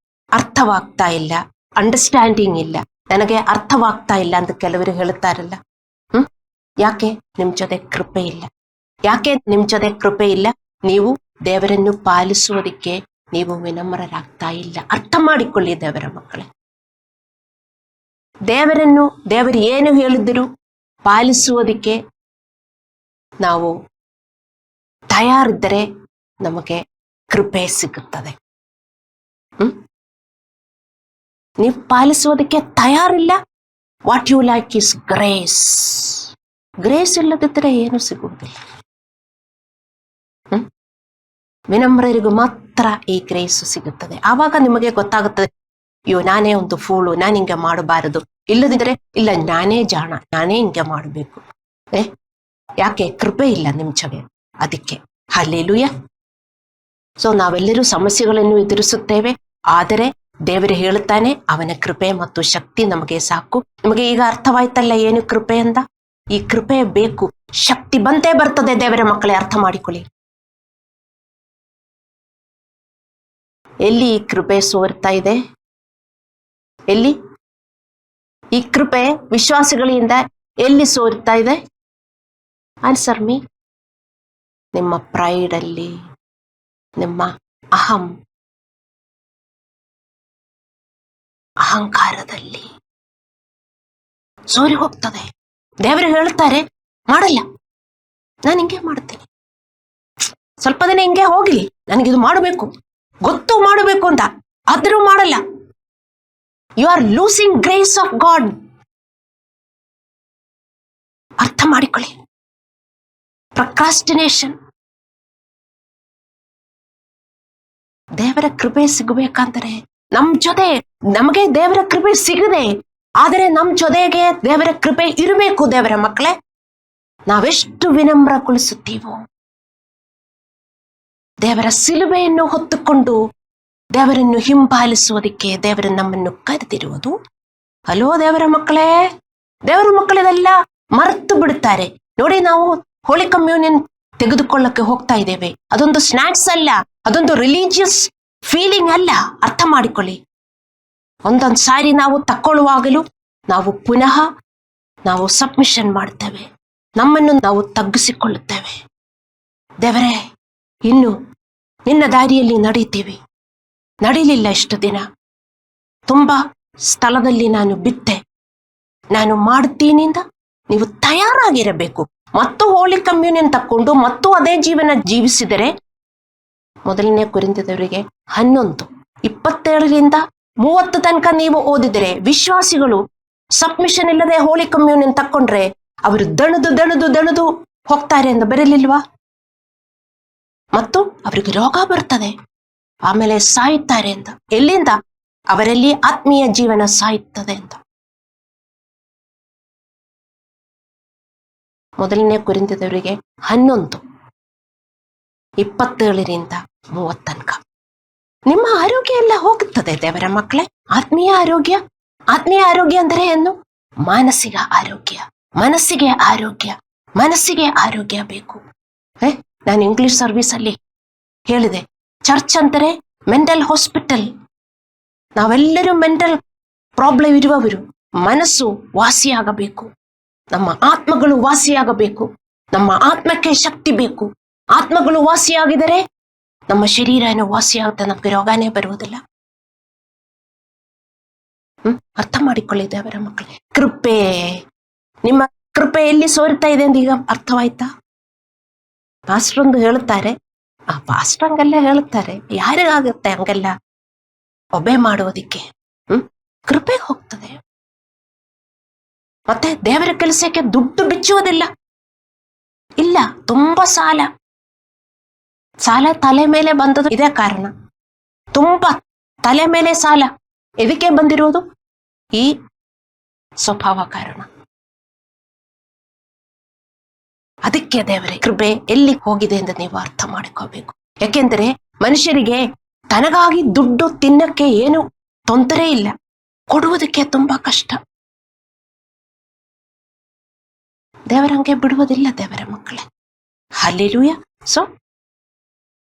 [SPEAKER 1] ಅರ್ಥವಾಗ್ತಾ ಇಲ್ಲ, ಅಂಡರ್ಸ್ಟ್ಯಾಂಡಿಂಗ್ ಇಲ್ಲ, ನನಗೆ ಅರ್ಥವಾಗ್ತಾ ಇಲ್ಲ ಅಂತ ಕೆಲವರು ಹೇಳ್ತಾರಲ್ಲ. ಯಾಕೆ? ನಿಮ್ ಜೊತೆ ಕೃಪೆ ಇಲ್ಲ. ಯಾಕೆ ನಿಮ್ ಜೊತೆ ಕೃಪೆ ಇಲ್ಲ? ನೀವು ದೇವರನ್ನು ಪಾಲಿಸುವುದಕ್ಕೆ ನೀವು ವಿನಮ್ರರಾಗ್ತಾ ಇಲ್ಲ. ಅರ್ಥ ಮಾಡಿಕೊಳ್ಳಿ ದೇವರ ಮಕ್ಕಳೇ. ದೇವರು ಏನು ಹೇಳಿದ್ರು ಪಾಲಿಸುವುದಕ್ಕೆ ನಾವು ತಯಾರಿದ್ದರೆ ನಮಗೆ ಕೃಪೆ ಸಿಗುತ್ತದೆ. ನೀವು ಪಾಲಿಸುವುದಕ್ಕೆ ತಯಾರಿಲ್ಲ, what you like is grace. Grace ಇಲ್ಲದಿದ್ದರೆ ಏನು ಸಿಗುವುದಿಲ್ಲ. ವಿನಮ್ರರಿಗೂ ಮಾತ್ರ ಈ ಗ್ರೇಸ್ ಸಿಗುತ್ತದೆ. ಆವಾಗ ನಿಮಗೆ ಗೊತ್ತಾಗುತ್ತದೆ, ಅಯ್ಯೋ ನಾನೇ ಒಂದು ಫೂಳು, ನಾನು ಹಿಂಗೆ ಮಾಡಬಾರದು. ಇಲ್ಲದಿದ್ದರೆ ಇಲ್ಲ, ನಾನೇ ಜಾಣ, ನಾನೇ ಹಿಂಗೆ ಮಾಡಬೇಕು. ಯಾಕೆ? ಕೃಪೆ ಇಲ್ಲ ನಿಮ್ ಜೊತೆ. ಅದಕ್ಕೆ ಹಲ್ಲೆಲೂಯಾ. ಸೊ ನಾವೆಲ್ಲರೂ ಸಮಸ್ಯೆಗಳನ್ನು ಎದುರಿಸುತ್ತೇವೆ, ಆದರೆ ದೇವರು ಹೇಳುತ್ತಾನೆ ಅವನ ಕೃಪೆ ಮತ್ತು ಶಕ್ತಿ ನಮಗೆ ಸಾಕು. ನಿಮಗೆ ಈಗ ಅರ್ಥವಾಯ್ತಲ್ಲ ಏನು ಕೃಪೆ ಅಂತ? ಈ ಕೃಪೆ ಬೇಕು, ಶಕ್ತಿ ಬಂದೇ ಬರ್ತದೆ ದೇವರ ಮಕ್ಕಳೇ, ಅರ್ಥ ಮಾಡಿಕೊಳ್ಳಿ. ಎಲ್ಲಿ ಈ ಕೃಪೆ ಸೋರ್ತಾ ಇದೆ? ಎಲ್ಲಿ ಈ ಕೃಪೆ ವಿಶ್ವಾಸಿಗಳಿಂದ ಎಲ್ಲಿ ಸೋರ್ತಾ ಇದೆ? Answer me. ನಿಮ್ಮ ಪ್ರೈಡ್ ಅಲ್ಲಿ, ನಿಮ್ಮ ಅಹಂಕಾರದಲ್ಲಿ ಸೋರಿ ಹೋಗ್ತದೆ. ದೇವರು ಹೇಳ್ತಾರೆ ಮಾಡಲ್ಲ, ನಾನು ಹಿಂಗೆ ಮಾಡ್ತೇನೆ, ಸ್ವಲ್ಪ ದಿನ ಹಿಂಗೆ ಹೋಗ್ಲಿ, ನನಗಿದು ಮಾಡಬೇಕು, ಗೊತ್ತು ಮಾಡಬೇಕು ಅಂತ, ಆದರೂ ಮಾಡಲ್ಲ. You are losing grace of God. ಅರ್ಥ ಮಾಡಿಕೊಳ್ಳಿ. ಪ್ರೊಕ್ರಾಸ್ಟಿನೇಷನ್. ದೇವರ ಕೃಪೆ ಸಿಗಬೇಕಂದರೆ ನಮಗೆ ದೇವರ ಕೃಪೆ ಸಿಗದೆ, ಆದರೆ ನಮ್ಮ ಜೊತೆಗೆ ದೇವರ ಕೃಪೆ ಇರಬೇಕು. ದೇವರ ಮಕ್ಕಳೇ, ನಾವೆಷ್ಟು ವಿನಮ್ರಗೊಳಿಸುತ್ತೀವೋ, ದೇವರ ಸಿಲುಬೆಯನ್ನು ಹೊತ್ತುಕೊಂಡು ದೇವರನ್ನು ಹಿಂಬಾಲಿಸುವುದಕ್ಕೆ ದೇವರು ನಮ್ಮನ್ನು ಕರೆದಿರುವುದು. ಹಲೋ ದೇವರ ಮಕ್ಕಳೇ, ದೇವರ ಮಕ್ಕಳೆಲ್ಲ ಮರೆತು ಬಿಡುತ್ತಾರೆ ನೋಡಿ. ನಾವು ಹೋಲಿ ಕಮ್ಯೂನಿಯನ್ ತೆಗೆದುಕೊಳ್ಳಕ್ಕೆ ಹೋಗ್ತಾ ಇದ್ದೇವೆ. ಅದೊಂದು ಸ್ನಾಕ್ಸ್ ಅಲ್ಲ, ಅದೊಂದು ರಿಲಿಜಿಯಸ್ ಫೀಲಿಂಗ್ ಅಲ್ಲ. ಅರ್ಥ ಮಾಡಿಕೊಳ್ಳಿ. ಒಂದೊಂದು ಸಾರಿ ನಾವು ತಕ್ಕೊಳ್ಳುವಾಗಲೂ ನಾವು ಪುನಃ ಸಬ್ಮಿಷನ್ ಮಾಡ್ತೇವೆ, ನಮ್ಮನ್ನು ನಾವು ತಗ್ಗಿಸಿಕೊಳ್ಳುತ್ತೇವೆ. ದೇವರೇ, ಇನ್ನು ನಿನ್ನ ದಾರಿಯಲ್ಲಿ ನಡೀಲಿಲ್ಲ ಇಷ್ಟು ದಿನ. ತುಂಬಾ ಸ್ಥಳದಲ್ಲಿ ನಾನು ಬಿತ್ತೆ, ನಾನು ಮಾಡ್ತೀನಿಂದ ನೀವು ತಯಾರಾಗಿರಬೇಕು. ಮತ್ತು ಹೋಲಿ ಕಮ್ಯೂನಿಯನ್ ತಕ್ಕೊಂಡು ಮತ್ತು ಅದೇ ಜೀವನ ಜೀವಿಸಿದರೆ, ಮೊದಲನೇ ಕೊರಿಂಥದವರಿಗೆ 11:27-30 ತನಕ ನೀವು ಓದಿದರೆ, ವಿಶ್ವಾಸಿಗಳು ಸಬ್ಮಿಷನ್ ಇಲ್ಲದೆ ಹೋಲಿ ಕಮ್ಯೂನಿಯನ್ ತಕ್ಕೊಂಡ್ರೆ ಅವರು ದಣದು ಹೋಗ್ತಾರೆ ಅಂತ ಬರಲಿಲ್ವಾ? ಮತ್ತು ಅವರಿಗೆ ರೋಗ ಬರ್ತದೆ, ಆಮೇಲೆ ಸಾಯುತ್ತಾರೆ ಅಂತ. ಎಲ್ಲಿಂದ? ಅವರಲ್ಲಿ ಆತ್ಮೀಯ ಜೀವನ ಸಾಯುತ್ತದೆ ಅಂತ. ಮೊದಲನೇ ಕೊರಿಂಥದವರಿಗೆ 11:27-30 ತನಕ. ನಿಮ್ಮ ಆರೋಗ್ಯ ಎಲ್ಲ ಹೋಗುತ್ತದೆ ದೇವರ ಮಕ್ಕಳೇ. ಆತ್ಮೀಯ ಆರೋಗ್ಯ ಅಂದರೆ ಏನು? ಮಾನಸಿಕ ಆರೋಗ್ಯ. ಮನಸ್ಸಿಗೆ ಆರೋಗ್ಯ ಬೇಕು. ನಾನು ಇಂಗ್ಲಿಷ್ ಸರ್ವಿಸ್ ಅಲ್ಲಿ ಹೇಳಿದೆ, ಚರ್ಚ್ ಅಂತಾರೆ ಮೆಂಟಲ್ ಹಾಸ್ಪಿಟಲ್. ನಾವೆಲ್ಲರೂ ಮೆಂಟಲ್ ಪ್ರಾಬ್ಲಮ್ ಇರುವವರು. ಮನಸ್ಸು ವಾಸಿಯಾಗಬೇಕು, ನಮ್ಮ ಆತ್ಮಗಳು ವಾಸಿಯಾಗಬೇಕು. ನಮ್ಮ ಆತ್ಮಕ್ಕೆ ಶಕ್ತಿ ಬೇಕು. ಆತ್ಮಗಳು ವಾಸಿಯಾಗಿದರೆ ನಮ್ಮ ಶರೀರನೂ ವಾಸಿಯಾಗುತ್ತೆ, ನಮಗೆ ರೋಗನೇ ಬರುವುದಿಲ್ಲ. ಅರ್ಥ ಮಾಡಿಕೊಳ್ಳಿ ದೇವರ ಮಕ್ಕಳೇ. ಕೃಪೆ, ನಿಮ್ಮ ಕೃಪೆ ಎಲ್ಲಿ ಸೋರ್ತಾ ಇದೆ ಅಂತ ಈಗ ಅರ್ಥವಾಯ್ತಾ? ಪಾಸ್ಟ್ರೊಂದು ಹೇಳುತ್ತಾರೆ, ಪಾಸ್ಟ್ರಂಗೆಲ್ಲ ಹೇಳುತ್ತಾರೆ, ಯಾರಿಗಾಗುತ್ತೆ ಹಂಗೆಲ್ಲ ಒಬೆ ಮಾಡುವುದಕ್ಕೆ? ಕೃಪೆಗೆ ಹೋಗ್ತದೆ. ಮತ್ತೆ ದೇವರ ಕೆಲಸಕ್ಕೆ ದುಡ್ಡು ಬಿಚ್ಚುವುದಿಲ್ಲ. ಇಲ್ಲ, ತುಂಬಾ ಸಾಲ ತಲೆ ಮೇಲೆ ಬಂದದ್ದು ಇದೇ ಕಾರಣ. ತುಂಬಾ ತಲೆ ಮೇಲೆ ಸಾಲ ಎದಕ್ಕೆ ಬಂದಿರುವುದು? ಈ ಸ್ವಭಾವ ಕಾರಣ. ಅದಕ್ಕೆ ದೇವರೇ ಕೃಪೆ ಎಲ್ಲಿ ಹೋಗಿದೆ ಎಂದು ನೀವು ಅರ್ಥ ಮಾಡಿಕೋಬೇಕು. ಯಾಕೆಂದ್ರೆ ಮನುಷ್ಯರಿಗೆ ತನಗಾಗಿ ದುಡ್ಡು ತಿನ್ನಕ್ಕೆ ಏನು ತೊಂದರೆ ಇಲ್ಲ, ಕೊಡುವುದಕ್ಕೆ ತುಂಬಾ ಕಷ್ಟ. ದೇವರಂಗೆ ಬಿಡುವುದಿಲ್ಲ ದೇವರ ಮಕ್ಕಳೇ. ಹಲ್ಲೆಲೂಯಾ. ಸೊ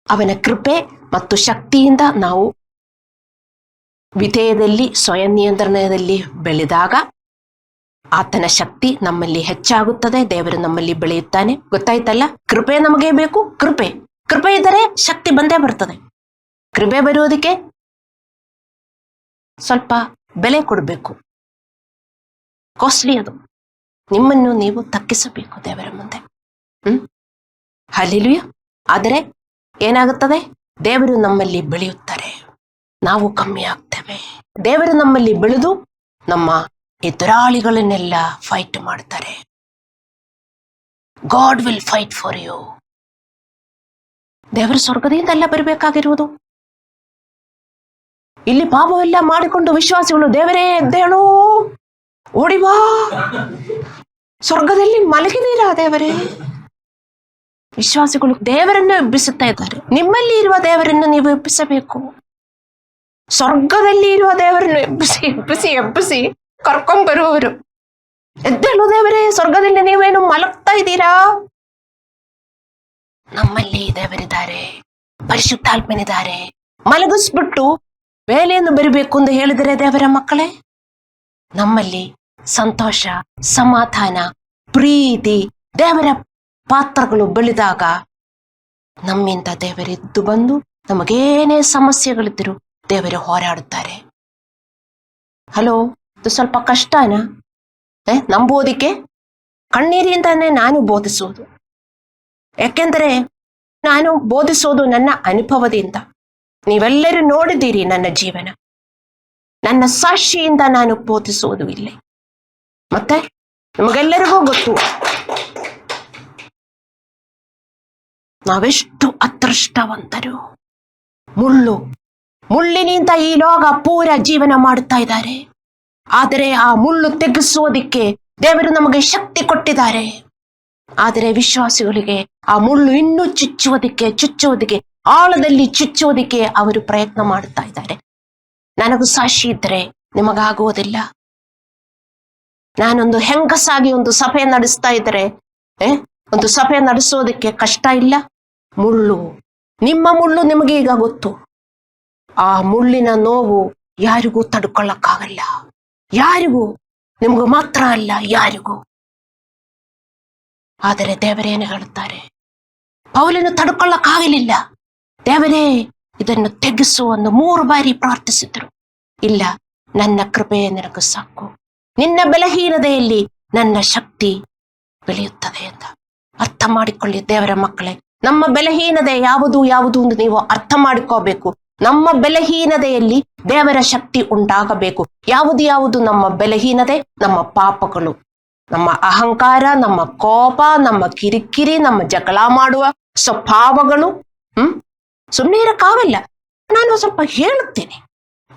[SPEAKER 1] ಅವನ ಕೃಪೆ ಮತ್ತು ಶಕ್ತಿಯಿಂದ ನಾವು ವಿಧೇಯದಲ್ಲಿ, ಸ್ವಯಂ ನಿಯಂತ್ರಣದಲ್ಲಿ ಬೆಳೆದಾಗ ಆತನ ಶಕ್ತಿ ನಮ್ಮಲ್ಲಿ ಹೆಚ್ಚಾಗುತ್ತದೆ. ದೇವರು ನಮ್ಮಲ್ಲಿ ಬೆಳೆಯುತ್ತಾನೆ. ಗೊತ್ತಾಯ್ತಲ್ಲ? ಕೃಪೆ ನಮಗೆ ಬೇಕು. ಕೃಪೆ ಇದ್ದರೆ ಶಕ್ತಿ ಬಂದೇ ಬರ್ತದೆ. ಕೃಪೆ ಬರುವುದಕ್ಕೆ ಸ್ವಲ್ಪ ಬೆಲೆ ಕೊಡಬೇಕು, ಕಾಸ್ಟ್ಲಿ ಅದು. ನಿಮ್ಮನ್ನು ನೀವು ತಗ್ಗಿಸಬೇಕು ದೇವರ ಮುಂದೆ. ಹಲ್ಲೆಲೂಯಾ. ಆದರೆ ಏನಾಗುತ್ತದೆ? ದೇವರು ನಮ್ಮಲ್ಲಿ ಬೆಳೆಯುತ್ತಾರೆ, ನಾವು ಕಮ್ಮಿ ಆಗ್ತೇವೆ. ದೇವರು ನಮ್ಮಲ್ಲಿ ಬೆಳೆದು ನಮ್ಮ ಎದುರಾಳಿಗಳನ್ನೆಲ್ಲ ಫೈಟ್ ಮಾಡ್ತಾರೆ. God will fight for you. ದೇವರು ಸ್ವರ್ಗದಿಂದ ಎಲ್ಲ ಬರಬೇಕಾಗಿರುವುದು. ಇಲ್ಲಿ ಪಾಪವೆಲ್ಲ ಮಾಡಿಕೊಂಡು ವಿಶ್ವಾಸಿಗಳು ದೇವರೇ ಎದ್ದೇಳು, ಓಡಿವಾ, ಸ್ವರ್ಗದಲ್ಲಿ ಮಲಗಿದೀರಾ ದೇವರೇ? ವಿಶ್ವಾಸಿಗಳು ದೇವರನ್ನು ಎಬ್ಬಿಸುತ್ತಾ ಇದ್ದಾರೆ. ನಿಮ್ಮಲ್ಲಿ ಇರುವ ದೇವರನ್ನು ನೀವು ಎಬ್ಬಿಸಬೇಕು. ಸ್ವರ್ಗದಲ್ಲಿ ಇರುವ ದೇವರನ್ನು ಎಬ್ಬಿಸಿ ಕರ್ಕೊಂಡ್ಬರುವವರು. ಎದ್ದೇಳು ದೇವರೇ, ಸ್ವರ್ಗದಲ್ಲಿ ನೀವೇನು ಮಲಗ್ತಾ ಇದ್ದೀರಾ? ನಮ್ಮಲ್ಲಿ ದೇವರಿದ್ದಾರೆ, ಪರಿಶುದ್ಧಾತ್ಮನಿದ್ದಾರೆ. ಮಲಗಿಸ್ಬಿಟ್ಟು ಬೇಲೆಯನ್ನು ಬರಬೇಕು ಎಂದು ಹೇಳಿದರೆ ದೇವರ ಮಕ್ಕಳೇ, ನಮ್ಮಲ್ಲಿ ಸಂತೋಷ, ಸಮಾಧಾನ, ಪ್ರೀತಿ, ದೇವರ ಪಾತ್ರಗಳು ಬೆಳೆದಾಗ ನಮ್ಮಿಂದ ದೇವರಿದ್ದು ಬಂದು ನಮಗೇನೇ ಸಮಸ್ಯೆಗಳಿದ್ದರೂ ದೇವರು ಹೋರಾಡುತ್ತಾರೆ. ಹಲೋ, ಇದು ಸ್ವಲ್ಪ ಕಷ್ಟನಾ ನಂಬೋದಿಕ್ಕೆ? ಕಣ್ಣೀರಿಂದಾನೇ ನಾನು ಬೋಧಿಸುವುದು. ಯಾಕೆಂದರೆ ನಾನು ಬೋಧಿಸೋದು ನನ್ನ ಅನುಭವದಿಂದ. ನೀವೆಲ್ಲರೂ ನೋಡಿದ್ದೀರಿ ನನ್ನ ಜೀವನ. ನನ್ನ ಸಾಕ್ಷಿಯಿಂದ ನಾನು ಬೋಧಿಸುವುದು ಇಲ್ಲಿ. ಮತ್ತೆ ನಿಮಗೆಲ್ಲರಿಗೂ ಗೊತ್ತು ನಾವೆಷ್ಟು ಅದೃಷ್ಟವಂತರು. ಮುಳ್ಳಿನಿಂದ ಈ ಲೋಕ ಪೂರ ಜೀವನ ಮಾಡುತ್ತಾ ಇದ್ದಾರೆ. ಆದರೆ ಆ ಮುಳ್ಳು ತೆಗೆಸುವುದಕ್ಕೆ ದೇವರು ನಮಗೆ ಶಕ್ತಿ ಕೊಟ್ಟಿದ್ದಾರೆ. ಆದರೆ ವಿಶ್ವಾಸಿಗಳಿಗೆ ಆ ಮುಳ್ಳು ಇನ್ನೂ ಚುಚ್ಚುವುದಕ್ಕೆ ಆಳದಲ್ಲಿ ಚುಚ್ಚುವುದಕ್ಕೆ ಅವರು ಪ್ರಯತ್ನ ಮಾಡುತ್ತಾ ಇದ್ದಾರೆ. ನನಗೂ ಸಾಕ್ಷಿ ಇದ್ದರೆ ನಿಮಗಾಗುವುದಿಲ್ಲ. ನಾನೊಂದು ಹೆಂಗಸಾಗಿ ಒಂದು ಸಭೆ ನಡೆಸ್ತಾ ಇದ್ದರೆ ಒಂದು ಸಭೆ ನಡೆಸೋದಕ್ಕೆ ಕಷ್ಟ ಇಲ್ಲ. ನಿಮ್ಮ ಮುಳ್ಳು ನಿಮಗೆ ಈಗ ಗೊತ್ತು. ಆ ಮುಳ್ಳಿನ ನೋವು ಯಾರಿಗೂ ತಡ್ಕೊಳ್ಳಕ್ಕಾಗಲ್ಲ. ಯಾರಿಗೂ, ನಿಮಗೂ ಮಾತ್ರ ಅಲ್ಲ, ಯಾರಿಗೂ. ಆದರೆ ದೇವರೇನು ಹೇಳುತ್ತಾರೆ? ಪೌಲನು ತಡ್ಕೊಳ್ಳಕ್ಕಾಗಲಿಲ್ಲ. ದೇವರೇ ಇದನ್ನು ತೆಗೆಸು ಎಂದು 3 ಬಾರಿ ಪ್ರಾರ್ಥಿಸಿದ್ರು. ಇಲ್ಲ, ನನ್ನ ಕೃಪೆ ನಿನಗೆ ಸಾಕು, ನಿನ್ನ ಬಲಹೀನತೆಯಲ್ಲಿ ನನ್ನ ಶಕ್ತಿ ಬೆಳೆಯುತ್ತದೆ ಅಂತ ಅರ್ಥ ಮಾಡಿಕೊಳ್ಳಿ. ದೇವರ ಮಕ್ಕಳೇ, ನಮ್ಮ ಬಲಹೀನತೆ ಯಾವುದು ಎಂದು ನೀವು ಅರ್ಥ ಮಾಡಿಕೋಬೇಕು. ನಮ್ಮ ಬಲಹೀನತೆಯಲ್ಲಿ ದೇವರ ಶಕ್ತಿ ಉಂಟಾಗಬೇಕು. ಯಾವುದು ನಮ್ಮ ಬಲಹೀನತೆ? ನಮ್ಮ ಪಾಪಗಳು, ನಮ್ಮ ಅಹಂಕಾರ, ನಮ್ಮ ಕೋಪ, ನಮ್ಮ ಕಿರಿಕಿರಿ, ನಮ್ಮ ಜಗಳ ಮಾಡುವ ಸ್ವಭಾವಗಳು. ಸುಮ್ಮನೆ ಇರಕ್ಕಾಗಲ್ಲ. ನಾನು ಸ್ವಲ್ಪ ಹೇಳುತ್ತೇನೆ,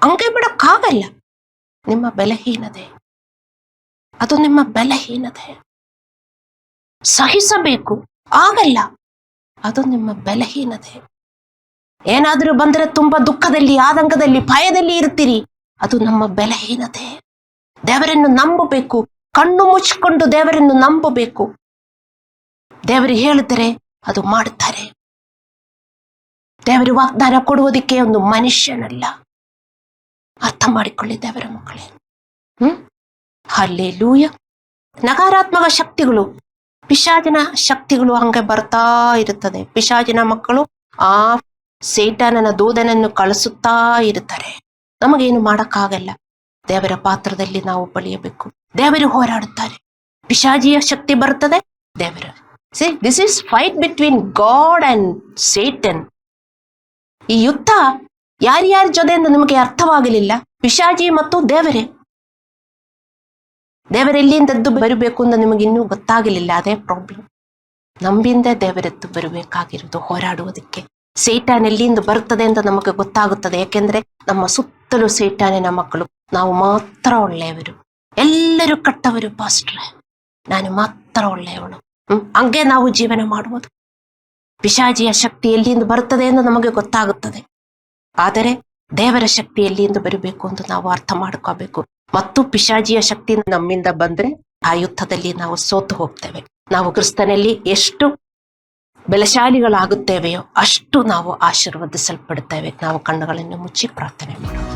[SPEAKER 1] ಹಂಗೆ ಬಿಡಕ್ಕಾಗಲ್ಲ. ನಿಮ್ಮ ಬಲಹೀನತೆ, ಅದು ನಿಮ್ಮ ಬಲಹೀನತೆ. ಸಹಿಸಬೇಕು, ಆಗಲ್ಲ, ಅದು ನಿಮ್ಮ ಬಲಹೀನತೆ. ಏನಾದರೂ ಬಂದರೆ ತುಂಬಾ ದುಃಖದಲ್ಲಿ, ಆತಂಕದಲ್ಲಿ, ಭಯದಲ್ಲಿ ಇರ್ತೀರಿ, ಅದು ನಮ್ಮ ಬಲಹೀನತೆ. ದೇವರನ್ನು ನಂಬಬೇಕು, ಕಣ್ಣು ಮುಚ್ಚಿಕೊಂಡು ದೇವರನ್ನು ನಂಬಬೇಕು. ದೇವರು ಹೇಳಿದರೆ ಅದು ಮಾಡುತ್ತಾರೆ. ದೇವರು ವಾಗ್ದಾನ ಕೊಡುವುದಕ್ಕೆ ಒಂದು ಮನುಷ್ಯನಲ್ಲ. ಅರ್ಥ ಮಾಡಿಕೊಳ್ಳಿ ದೇವರ ಮಕ್ಕಳೇ. ಹಲ್ಲೆಲೂಯ. ನಕಾರಾತ್ಮಕ ಶಕ್ತಿಗಳು, ಪಿಶಾಚಿನ ಶಕ್ತಿಗಳು ಹಂಗೆ ಬರ್ತಾ ಇರುತ್ತದೆ. ಪಿಶಾಚಿನ ಮಕ್ಕಳು ಆ ಸೈತಾನನ ದೂತನನ್ನು ಕಳಿಸುತ್ತಾ ಇರುತ್ತಾರೆ. ನಮಗೇನು ಮಾಡಕ್ಕಾಗಲ್ಲ. ದೇವರ ಪಾತ್ರದಲ್ಲಿ ನಾವು ಬೆಳೆಯಬೇಕು. ದೇವರು ಹೋರಾಡುತ್ತಾರೆ. ಪಿಶಾಚಿಯ ಶಕ್ತಿ ಬರುತ್ತದೆ. ದೇವರು this is fight between god and Satan. ಈ ಯುದ್ಧ ಯಾರ್ಯಾರ ಜೊತೆ ಎಂದು ನಿಮಗೆ ಅರ್ಥವಾಗಲಿಲ್ಲ. ಪಿಶಾಚಿ ಮತ್ತು ದೇವರೇ. ದೇವರೆಲ್ಲಿಂದದ್ದು ಬರಬೇಕು ಅಂತ ನಿಮಗೆ ಇನ್ನೂ ಗೊತ್ತಾಗಲಿಲ್ಲ. ಅದೇ ಪ್ರಾಬ್ಲಮ್. ನಮ್ಮಿಂದ ದೇವರೆದ್ದು ಬರಬೇಕಾಗಿರುವುದು ಹೋರಾಡುವುದಕ್ಕೆ. ಸೈತಾನ್ ಎಲ್ಲಿಂದ ಬರುತ್ತದೆ ಅಂತ ನಮಗೆ ಗೊತ್ತಾಗುತ್ತದೆ. ಯಾಕೆಂದ್ರೆ ನಮ್ಮ ಸುತ್ತಲೂ ಸೈತಾನಿನ ಮಕ್ಕಳು. ನಾವು ಮಾತ್ರ ಒಳ್ಳೆಯವರು, ಎಲ್ಲರೂ ಕಟ್ಟವರು. ಪಾಸ್ಟ್ರೆ, ನಾನು ಮಾತ್ರ ಒಳ್ಳೆಯವಳು. ಹಂಗೆ ನಾವು ಜೀವನ ಮಾಡುವುದು. ಪಿಶಾಚಿಯ ಶಕ್ತಿ ಎಲ್ಲಿಂದ ಬರುತ್ತದೆ ಎಂದು ನಮಗೆ ಗೊತ್ತಾಗುತ್ತದೆ. ಆದರೆ ದೇವರ ಶಕ್ತಿ ಎಲ್ಲಿಂದ ಬರಬೇಕು ಎಂದು ನಾವು ಅರ್ಥ ಮಾಡ್ಕೋಬೇಕು. ಮತ್ತು ಪಿಶಾಚಿಯ ಶಕ್ತಿ ನಮ್ಮಿಂದ ಬಂದ್ರೆ ಆ ಯುದ್ಧದಲ್ಲಿ ನಾವು ಸೋತು ಹೋಗ್ತೇವೆ. ನಾವು ಕ್ರಿಸ್ತನಲ್ಲಿ ಎಷ್ಟು ಬಲಶಾಲಿಗಳಾಗುತ್ತೇವೆಯೋ ಅಷ್ಟು ನಾವು ಆಶೀರ್ವದಿಸಲ್ಪಡುತ್ತೇವೆ. ನಾವು ಕಣ್ಣುಗಳನ್ನು ಮುಚ್ಚಿ ಪ್ರಾರ್ಥನೆ ಮಾಡೋಣ.